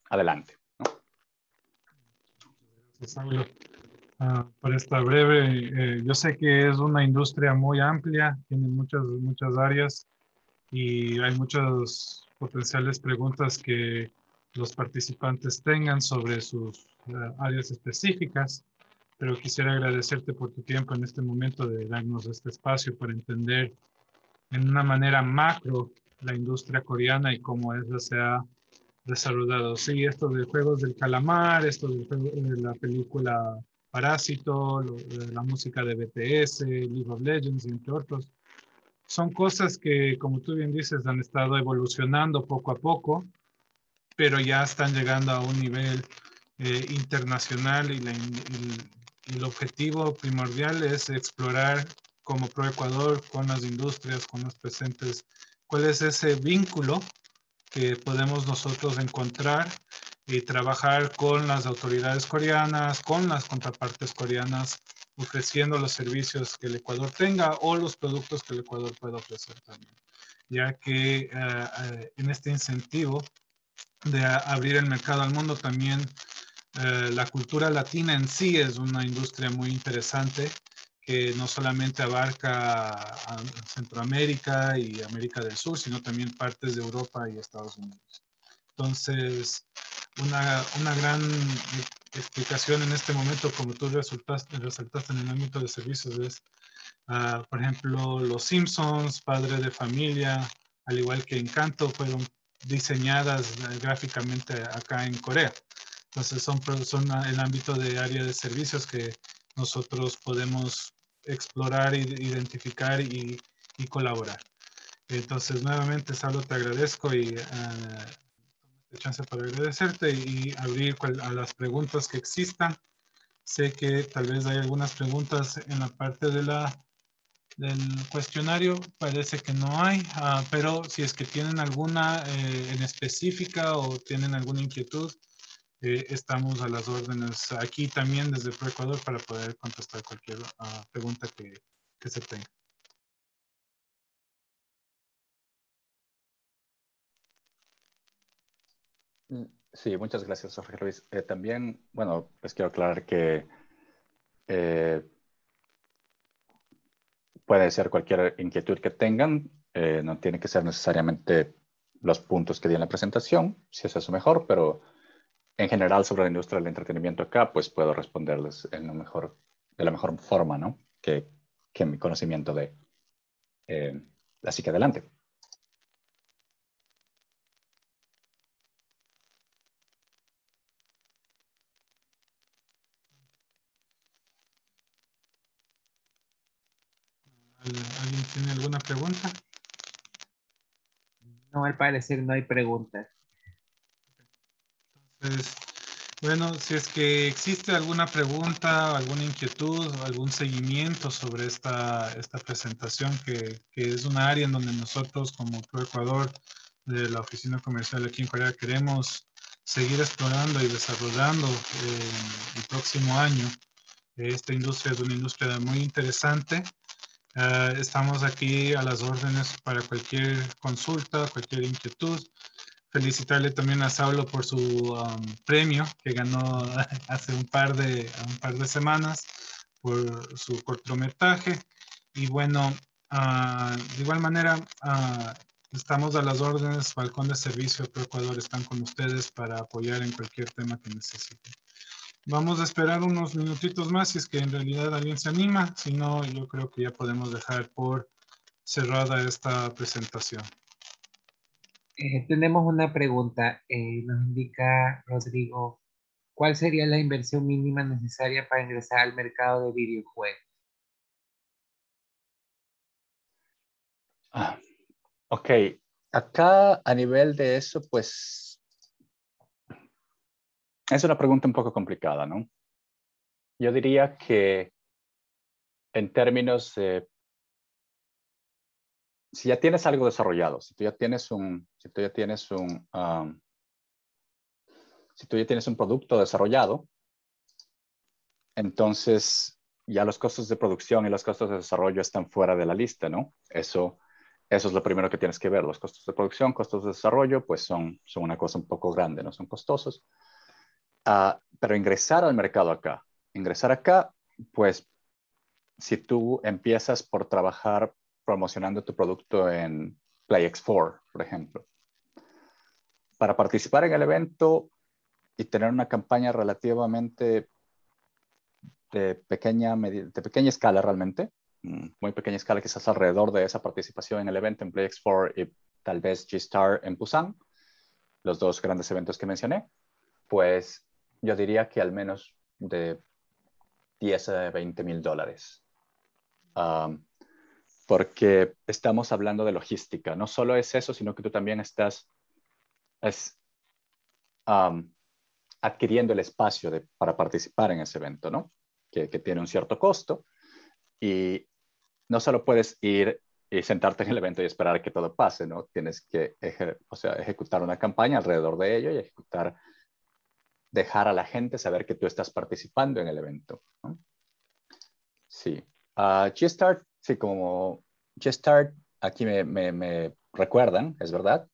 adelante, ¿no? Gracias, Saulo, por esta breve. Yo sé que es una industria muy amplia, tiene muchas áreas y hay muchas potenciales preguntas que los participantes tengan sobre sus áreas específicas, pero quisiera agradecerte por tu tiempo en este momento de darnos este espacio para entender en una manera macro la industria coreana y cómo esa se ha desarrollado. Sí, esto de Juegos del Calamar, esto de la película Parásito, la música de BTS, League of Legends, entre otros. Son cosas que, como tú bien dices, han estado evolucionando poco a poco, pero ya están llegando a un nivel internacional y el objetivo primordial es explorar como ProEcuador con las industrias, con los presentes, cuál es ese vínculo que podemos nosotros encontrar y trabajar con las autoridades coreanas, con las contrapartes coreanas, ofreciendo los servicios que el Ecuador tenga o los productos que el Ecuador pueda ofrecer también. Ya que en este incentivo de abrir el mercado al mundo también la cultura latina en sí es una industria muy interesante que no solamente abarca a Centroamérica y América del Sur, sino también partes de Europa y Estados Unidos. Entonces, una gran explicación en este momento, como tú resaltaste en el ámbito de servicios, es, por ejemplo, Los Simpsons, Padre de Familia, al igual que Encanto, fueron diseñadas gráficamente acá en Corea. Entonces son el ámbito de área de servicios que nosotros podemos explorar, identificar y colaborar. Entonces, nuevamente, Saulo, te agradezco y chance para agradecerte y abrir a las preguntas que existan. Sé que tal vez hay algunas preguntas en la parte del cuestionario, parece que no hay, pero si es que tienen alguna en específica o tienen alguna inquietud, estamos a las órdenes aquí también desde ProEcuador para poder contestar cualquier pregunta que se tenga. Sí, muchas gracias, Jorge Luis. También, bueno, pues quiero aclarar que eh, puede ser cualquier inquietud que tengan, no tiene que ser necesariamente los puntos que di en la presentación, si es eso mejor, pero en general sobre la industria del entretenimiento acá, pues puedo responderles de la mejor forma, ¿no? Que mi conocimiento de. Así que adelante. ¿Alguien tiene alguna pregunta? No, al parecer no hay preguntas. Entonces, bueno, si es que existe alguna pregunta, alguna inquietud o algún seguimiento sobre esta presentación, que es una área en donde nosotros como ProEcuador de la Oficina Comercial aquí en Corea queremos seguir explorando y desarrollando el próximo año. Esta industria es una industria muy interesante. Estamos aquí a las órdenes para cualquier consulta, cualquier inquietud. Felicitarle también a Saulo por su premio que ganó hace un par de semanas por su cortometraje. Y bueno, de igual manera, estamos a las órdenes. Balcón de Servicio de ProEcuador están con ustedes para apoyar en cualquier tema que necesiten. Vamos a esperar unos minutitos más si es que en realidad alguien se anima. Si no, yo creo que ya podemos dejar por cerrada esta presentación. Tenemos una pregunta. Nos indica Rodrigo, ¿cuál sería la inversión mínima necesaria para ingresar al mercado de videojuegos? Ok, acá a nivel de eso, pues es una pregunta un poco complicada, ¿no? Yo diría que en términos de, si ya tienes algo desarrollado, si tú ya tienes un producto desarrollado, entonces ya los costos de producción y los costos de desarrollo están fuera de la lista, ¿no? Eso es lo primero que tienes que ver. Los costos de producción, costos de desarrollo, pues son una cosa un poco grande, ¿no? Son costosos. Pero ingresar acá, pues si tú empiezas por trabajar promocionando tu producto en PlayX4, por ejemplo, para participar en el evento y tener una campaña relativamente de pequeña escala realmente, muy pequeña escala, quizás alrededor de esa participación en el evento en PlayX4 y tal vez G-Star en Busan, los dos grandes eventos que mencioné, pues yo diría que al menos de 10 a 20 mil dólares. Porque estamos hablando de logística. No solo es eso, sino que tú también es, adquiriendo el espacio para participar en ese evento, ¿no? Que tiene un cierto costo y no solo puedes ir y sentarte en el evento y esperar a que todo pase, ¿no? Tienes que ejecutar una campaña alrededor de ello y dejar a la gente saber que tú estás participando en el evento, ¿no? Sí. G-Start, sí, como G-Start, aquí me recuerdan, es verdad,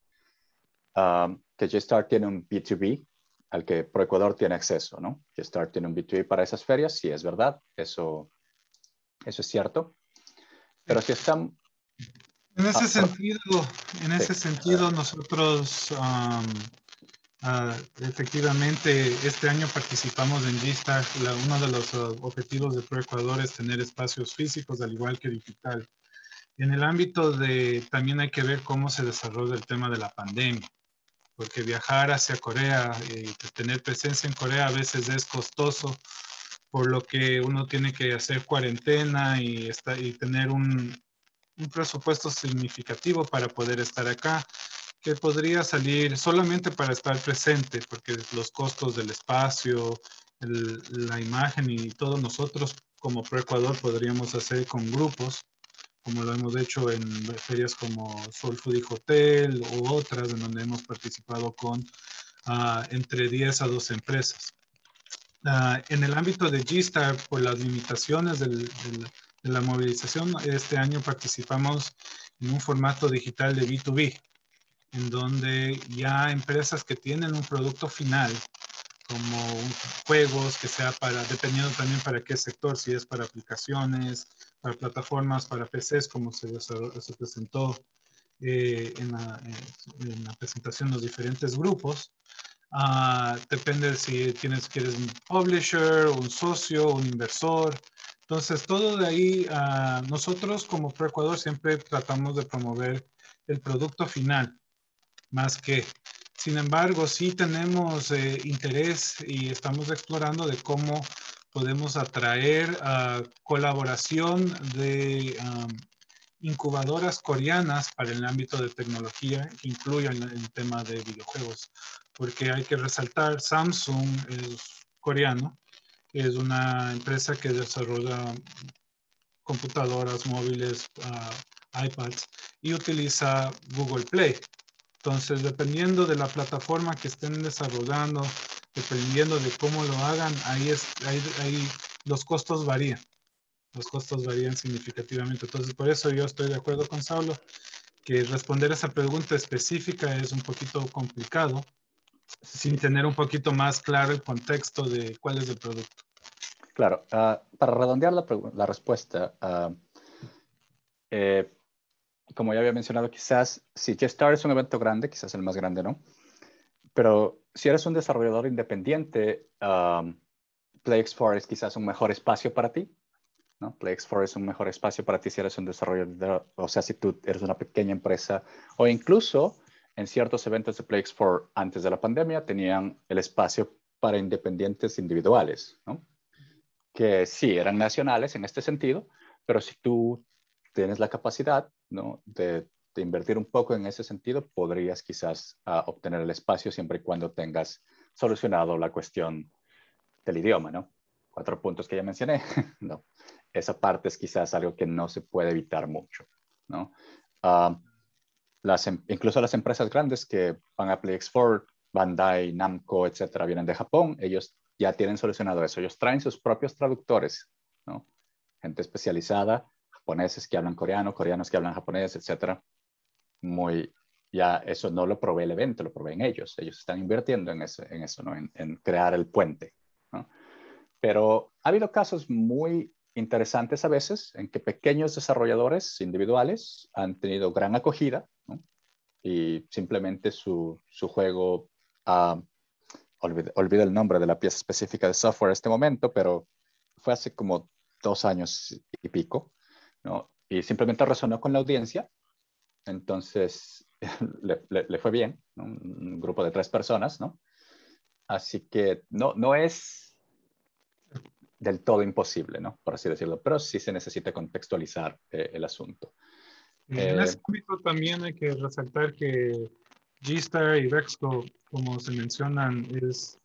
que G-Start tiene un B2B al que ProEcuador tiene acceso, ¿no? G-Start tiene un B2B para esas ferias, sí, es verdad, eso es cierto. Pero si están... En ese sí. sentido, nosotros efectivamente este año participamos en G-Start. Uno de los objetivos de ProEcuador es tener espacios físicos al igual que digital. En el ámbito también hay que ver cómo se desarrolla el tema de la pandemia, porque viajar hacia Corea y tener presencia en Corea a veces es costoso, por lo que uno tiene que hacer cuarentena y tener un presupuesto significativo para poder estar acá, que podría salir solamente para estar presente, porque los costos del espacio, la imagen y todos nosotros como ProEcuador podríamos hacer con grupos, como lo hemos hecho en ferias como Soul Foodie Hotel u otras en donde hemos participado con entre 10 a 12 empresas. En el ámbito de G-Star, por las limitaciones de la movilización, este año participamos en un formato digital de B2B, en donde ya empresas que tienen un producto final, como juegos, que sea dependiendo también para qué sector, si es para aplicaciones, para plataformas, para PCs, como se presentó en la presentación de los diferentes grupos. Depende si quieres un publisher, un socio, un inversor. Entonces, todo de ahí, nosotros como ProEcuador siempre tratamos de promover el producto final, más que. Sin embargo, sí tenemos interés y estamos explorando de cómo podemos atraer colaboración de incubadoras coreanas para el ámbito de tecnología que incluyan el tema de videojuegos, porque hay que resaltar, Samsung es coreano, es una empresa que desarrolla computadoras móviles, iPads, y utiliza Google Play. Entonces, dependiendo de la plataforma que estén desarrollando, dependiendo de cómo lo hagan, ahí los costos varían. Los costos varían significativamente. Entonces, por eso yo estoy de acuerdo con Saulo, que responder esa pregunta específica es un poquito complicado, sin Sí, tener un poquito más claro el contexto de cuál es el producto. claro. Para redondear la respuesta, eh, como ya había mencionado, quizás si G-Star es un evento grande, quizás el más grande, ¿no? Pero si eres un desarrollador independiente, PlayX4 es quizás un mejor espacio para ti, ¿no? PlayX4 es un mejor espacio para ti si eres un desarrollador, o sea, si tú eres una pequeña empresa, o incluso en ciertos eventos de PlayX4 antes de la pandemia tenían el espacio para independientes individuales, ¿no? Que sí, eran nacionales en este sentido, pero si tú tienes la capacidad, ¿no? de invertir un poco en ese sentido, podrías quizás obtener el espacio siempre y cuando tengas solucionado la cuestión del idioma, ¿no? 4 puntos que ya mencioné, no. Esa parte es quizás algo que no se puede evitar mucho, ¿no? Uh, incluso las empresas grandes que van a PlayX4, Bandai, Namco, etcétera, vienen de Japón, ellos ya tienen solucionado eso. Ellos traen sus propios traductores, ¿no? Gente especializada, japoneses que hablan coreano, coreanos que hablan japonés, etcétera. Ya eso no lo provee el evento, lo proveen ellos. Ellos están invirtiendo en eso, ¿no? En crear el puente, ¿no? Pero ha habido casos muy interesantes a veces en que pequeños desarrolladores individuales han tenido gran acogida, ¿no? Y simplemente su juego, olvido el nombre de la pieza específica de software en este momento, pero fue hace como 2 años y pico, ¿no? Y simplemente resonó con la audiencia, entonces le fue bien, ¿no? Un grupo de 3 personas, ¿no? Así que no es del todo imposible, ¿no? Por así decirlo, pero sí se necesita contextualizar el asunto. En ese ámbito también hay que resaltar que G-Star y Vexco, como se mencionan, es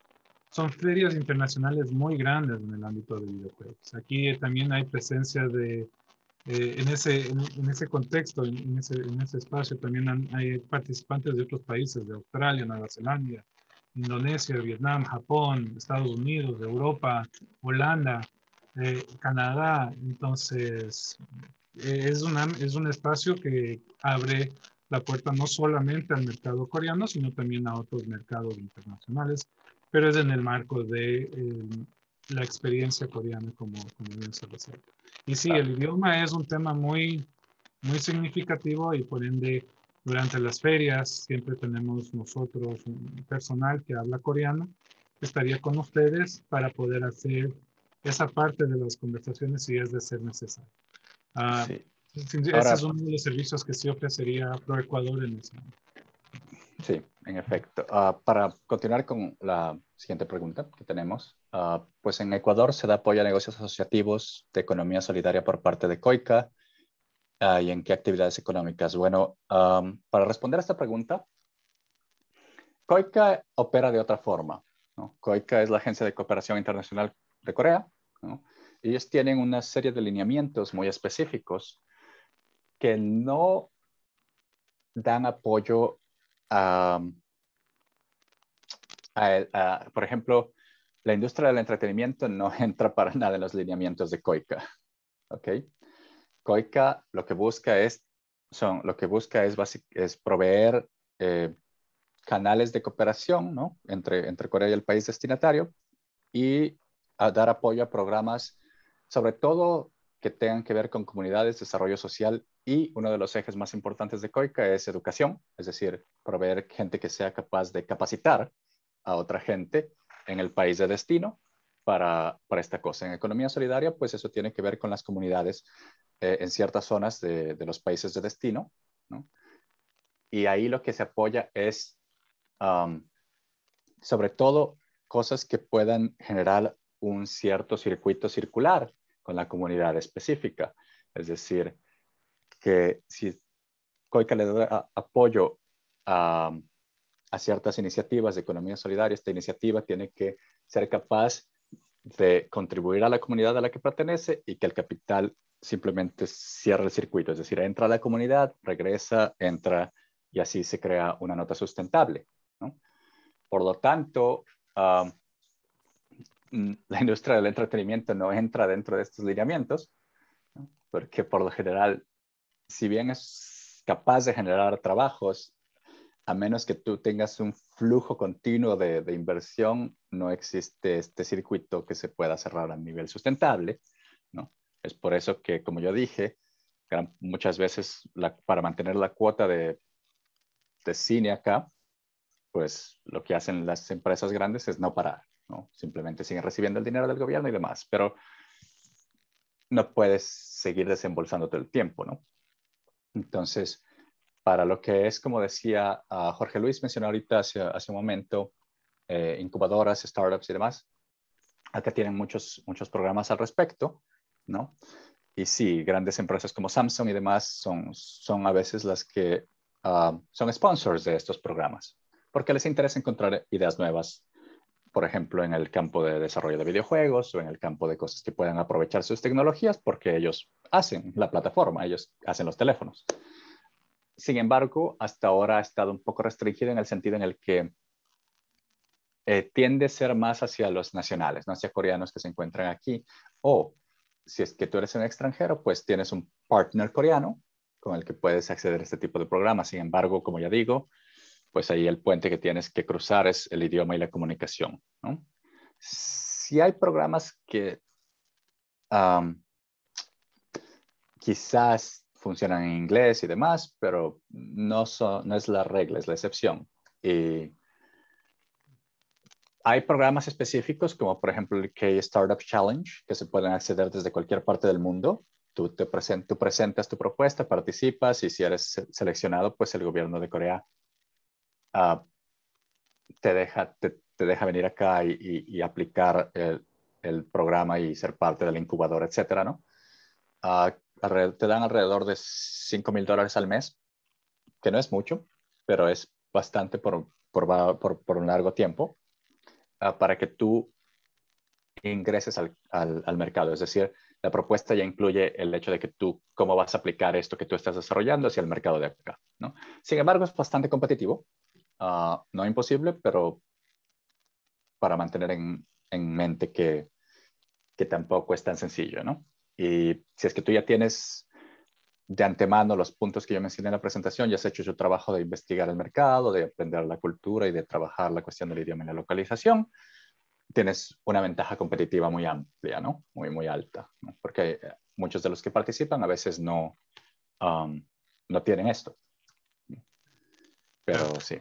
son ferias internacionales muy grandes en el ámbito de videojuegos. Aquí también hay presencia de, en ese contexto, en ese espacio, también hay participantes de otros países, de Australia, Nueva Zelanda, Indonesia, Vietnam, Japón, Estados Unidos, Europa, Holanda, Canadá. Entonces, es un espacio que abre la puerta no solamente al mercado coreano, sino también a otros mercados internacionales, pero es en el marco de la experiencia coreana, como bien se resalta. Y sí, Claro. el idioma es un tema muy significativo y por ende, durante las ferias siempre tenemos nosotros un personal que habla coreano que estaría con ustedes para poder hacer esa parte de las conversaciones si es de ser necesario. Ah, Sí. ese es Ahora, uno de los servicios que sí ofrecería ProEcuador en ese momento. sí, en efecto. Para continuar con la siguiente pregunta que tenemos, pues en Ecuador se da apoyo a negocios asociativos de economía solidaria por parte de COICA. ¿Y en qué actividades económicas? Bueno, para responder a esta pregunta, COICA opera de otra forma, ¿no? COICA es la Agencia de Cooperación Internacional de Corea, ¿no? Ellos tienen una serie de lineamientos muy específicos que no dan apoyo a, por ejemplo, la industria del entretenimiento no entra para nada en los lineamientos de COICA, ¿ok? COICA lo que busca es proveer canales de cooperación, ¿no? Entre Corea y el país destinatario y a dar apoyo a programas, sobre todo que tengan que ver con comunidades, desarrollo social y uno de los ejes más importantes de COICA es educación, es decir, proveer gente que sea capaz de capacitar a otra gente en el país de destino para esta cosa. En economía solidaria, pues eso tiene que ver con las comunidades en ciertas zonas de los países de destino, ¿no? Y ahí lo que se apoya es um, sobre todo cosas que puedan generar un cierto circuito circular con la comunidad específica. Es decir, que si COICA le da apoyo a, a ciertas iniciativas de economía solidaria, esta iniciativa tiene que ser capaz de contribuir a la comunidad a la que pertenece y que el capital simplemente cierre el circuito, es decir, entra a la comunidad, regresa, entra y así se crea una nota sustentable, ¿no? Por lo tanto, la industria del entretenimiento no entra dentro de estos lineamientos, ¿no? Porque por lo general, si bien es capaz de generar trabajos, a menos que tú tengas un flujo continuo de inversión, no existe este circuito que se pueda cerrar a nivel sustentable, ¿no? Es por eso que, como yo dije, muchas veces para mantener la cuota de cine acá, pues lo que hacen las empresas grandes es no parar, ¿no? Simplemente siguen recibiendo el dinero del gobierno y demás, pero no puedes seguir desembolsando todo el tiempo, ¿no? Entonces, para lo que es, como decía Jorge Luis, mencionó ahorita hace un momento, incubadoras, startups y demás, acá tienen muchos programas al respecto, ¿no? Y sí, grandes empresas como Samsung y demás son a veces las que son sponsors de estos programas, porque les interesa encontrar ideas nuevas, por ejemplo, en el campo de desarrollo de videojuegos o en el campo de cosas que puedan aprovechar sus tecnologías, porque ellos hacen la plataforma, ellos hacen los teléfonos. Sin embargo, hasta ahora ha estado un poco restringido en el sentido en el que tiende a ser más hacia los nacionales, no hacia coreanos que se encuentran aquí. O si es que tú eres un extranjero, pues tienes un partner coreano con el que puedes acceder a este tipo de programas. Sin embargo, como ya digo, pues ahí el puente que tienes que cruzar es el idioma y la comunicación, ¿no? Si hay programas que um, quizás funcionan en inglés y demás, pero no es la regla, es la excepción. Y hay programas específicos, como por ejemplo el K-Startup Challenge, que se pueden acceder desde cualquier parte del mundo. Tú presentas tu propuesta, participas y si eres seleccionado, pues el gobierno de Corea uh, te deja venir acá y aplicar el programa y ser parte del incubador, etcétera, ¿no? Te dan alrededor de $5,000 al mes, que no es mucho, pero es bastante por un largo tiempo. para que tú ingreses al mercado. Es decir, la propuesta ya incluye el hecho de que tú, cómo vas a aplicar esto que tú estás desarrollando hacia el mercado de acá, ¿no? Sin embargo, es bastante competitivo. No imposible, pero para mantener en mente que tampoco es tan sencillo, ¿no? Y si es que tú ya tienes de antemano los puntos que yo mencioné en la presentación, ya has hecho tu trabajo de investigar el mercado, de aprender la cultura y de trabajar la cuestión del idioma y la localización, tienes una ventaja competitiva muy amplia, ¿no? Muy, muy alta, ¿no? Porque muchos de los que participan a veces no tienen esto. Pero Claro. sí.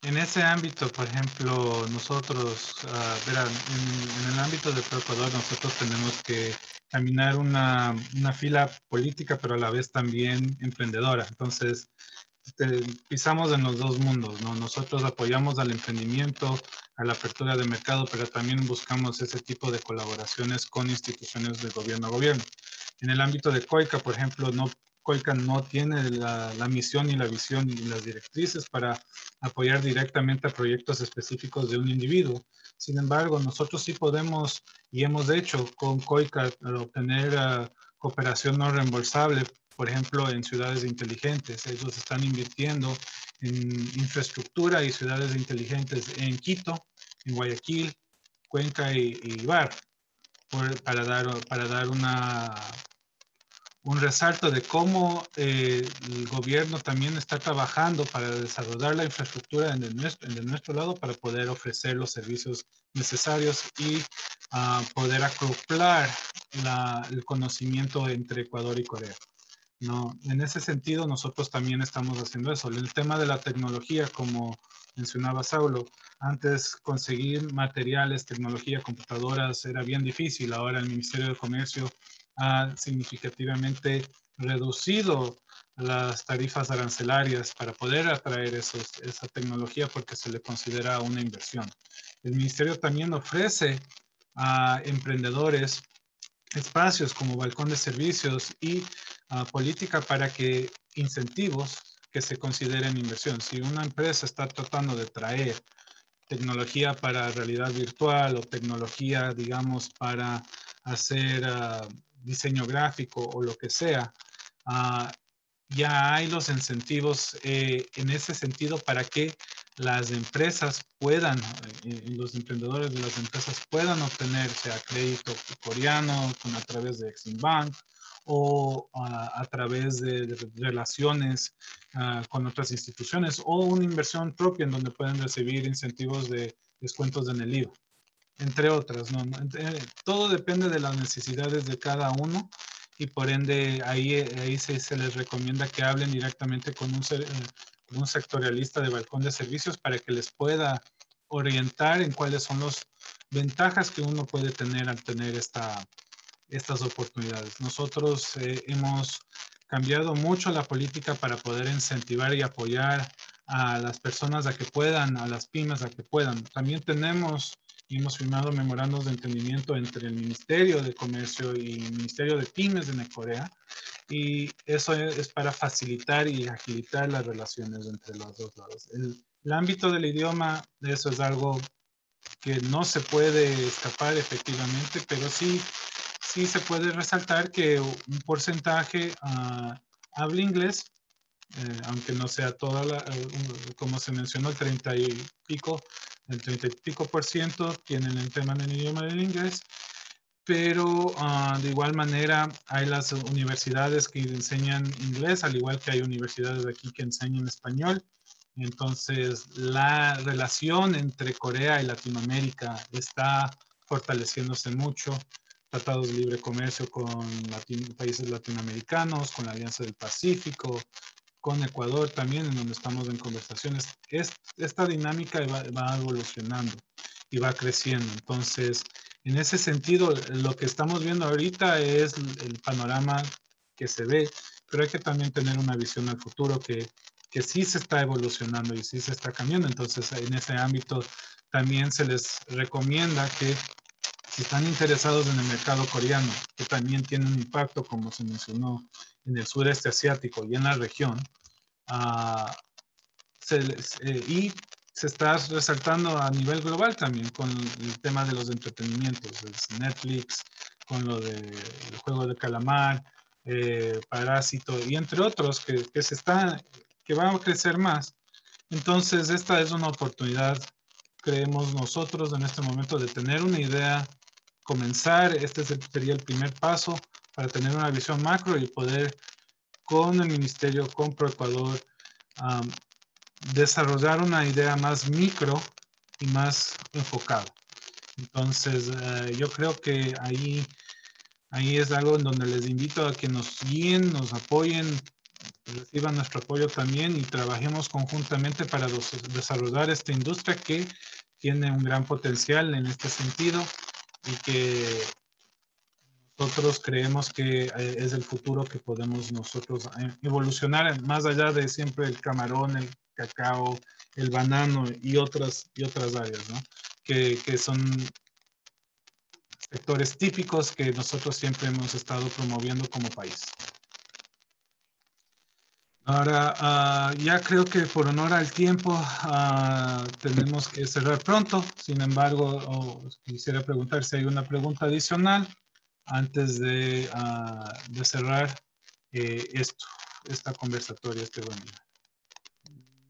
En ese ámbito, por ejemplo, nosotros, verán, en el ámbito de Ecuador, nosotros tenemos que caminar una fila política, pero a la vez también emprendedora. Entonces, pisamos en los dos mundos, ¿no? Nosotros apoyamos al emprendimiento, a la apertura de mercado, pero también buscamos ese tipo de colaboraciones con instituciones de gobierno a gobierno. En el ámbito de COICA, por ejemplo, COICA no tiene la misión y la visión y las directrices para apoyar directamente a proyectos específicos de un individuo. Sin embargo, nosotros sí podemos y hemos hecho con COICA obtener cooperación no reembolsable, por ejemplo, en ciudades inteligentes. Ellos están invirtiendo en infraestructura y ciudades inteligentes en Quito, en Guayaquil, Cuenca y Ibar, para dar un resalto de cómo el gobierno también está trabajando para desarrollar la infraestructura en el nuestro lado para poder ofrecer los servicios necesarios y poder acoplar el conocimiento entre Ecuador y Corea. No, en ese sentido, nosotros también estamos haciendo eso. El tema de la tecnología, como mencionaba Saulo, antes conseguir materiales, tecnología, computadoras era bien difícil. Ahora el Ministerio de Comercio ha significativamente reducido las tarifas arancelarias para poder atraer esa tecnología porque se le considera una inversión. El Ministerio también ofrece a emprendedores espacios como balcón de servicios y política para que incentivos que se consideren inversión. Si una empresa está tratando de traer tecnología para realidad virtual o tecnología, digamos, para hacer diseño gráfico o lo que sea, ya hay los incentivos en ese sentido para que las empresas puedan, los emprendedores de las empresas puedan obtener, sea crédito coreano a través de Exim Bank o a través de relaciones con otras instituciones o una inversión propia en donde pueden recibir incentivos de descuentos en el IVA, entre otras, ¿no? Todo depende de las necesidades de cada uno y por ende ahí se les recomienda que hablen directamente con un sectorialista de balcón de servicios para que les pueda orientar en cuáles son las ventajas que uno puede tener al tener estas oportunidades. Nosotros hemos cambiado mucho la política para poder incentivar y apoyar a las personas a que puedan, a las pymes a que puedan. También tenemos y hemos firmado memorandos de entendimiento entre el Ministerio de Comercio y el Ministerio de Pymes de Corea, y eso es para facilitar y agilitar las relaciones entre los dos lados. El ámbito del idioma, eso es algo que no se puede escapar efectivamente, pero sí se puede resaltar que un porcentaje habla inglés, aunque no sea toda como se mencionó, el 30 y pico por ciento tienen el tema en el idioma del inglés, pero de igual manera hay las universidades que enseñan inglés, al igual que hay universidades aquí que enseñan español. Entonces, la relación entre Corea y Latinoamérica está fortaleciéndose mucho. Tratados de libre comercio con países latinoamericanos, con la Alianza del Pacífico, con Ecuador también, en donde estamos en conversaciones. Esta dinámica va evolucionando y va creciendo. Entonces, en ese sentido, lo que estamos viendo ahorita es el panorama que se ve, pero hay que también tener una visión al futuro que sí se está evolucionando y sí se está cambiando. Entonces, en ese ámbito también se les recomienda que si están interesados en el mercado coreano, que también tiene un impacto, como se mencionó, en el sureste asiático y en la región, y se está resaltando a nivel global también con el tema de los entretenimientos, es Netflix, con lo del juego de calamar, Parásito y entre otros que van a crecer más. Entonces, esta es una oportunidad, creemos nosotros en este momento, de tener una idea, comenzar, sería el primer paso para tener una visión macro y poder con el ministerio, con ProEcuador, desarrollar una idea más micro y más enfocada. Entonces, yo creo que ahí es algo en donde les invito a que nos guíen, nos apoyen, reciban nuestro apoyo también y trabajemos conjuntamente para desarrollar esta industria que tiene un gran potencial en este sentido y que nosotros creemos que es el futuro que podemos nosotros evolucionar más allá de siempre el camarón, el cacao, el banano y otras áreas, ¿no? Que son sectores típicos que nosotros siempre hemos estado promoviendo como país. Ahora, ya creo que por honor al tiempo tenemos que cerrar pronto. Sin embargo, quisiera preguntar si hay una pregunta adicional antes de cerrar esta conversatoria, este webinar.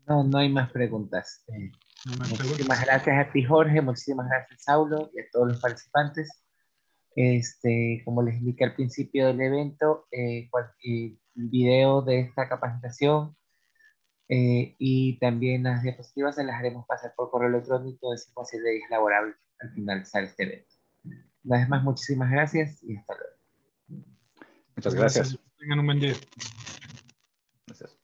No, no hay más preguntas. ¿No más Muchísimas preguntas? gracias a ti, Jorge. Muchísimas gracias, Saulo, y a todos los participantes. Como les indiqué al principio del evento, el video de esta capacitación y también las diapositivas se las haremos pasar por correo electrónico de 5 a 7 días laborables al finalizar este evento. Una vez más, muchísimas gracias y hasta luego. Muchas gracias. Tengan un buen día. Gracias.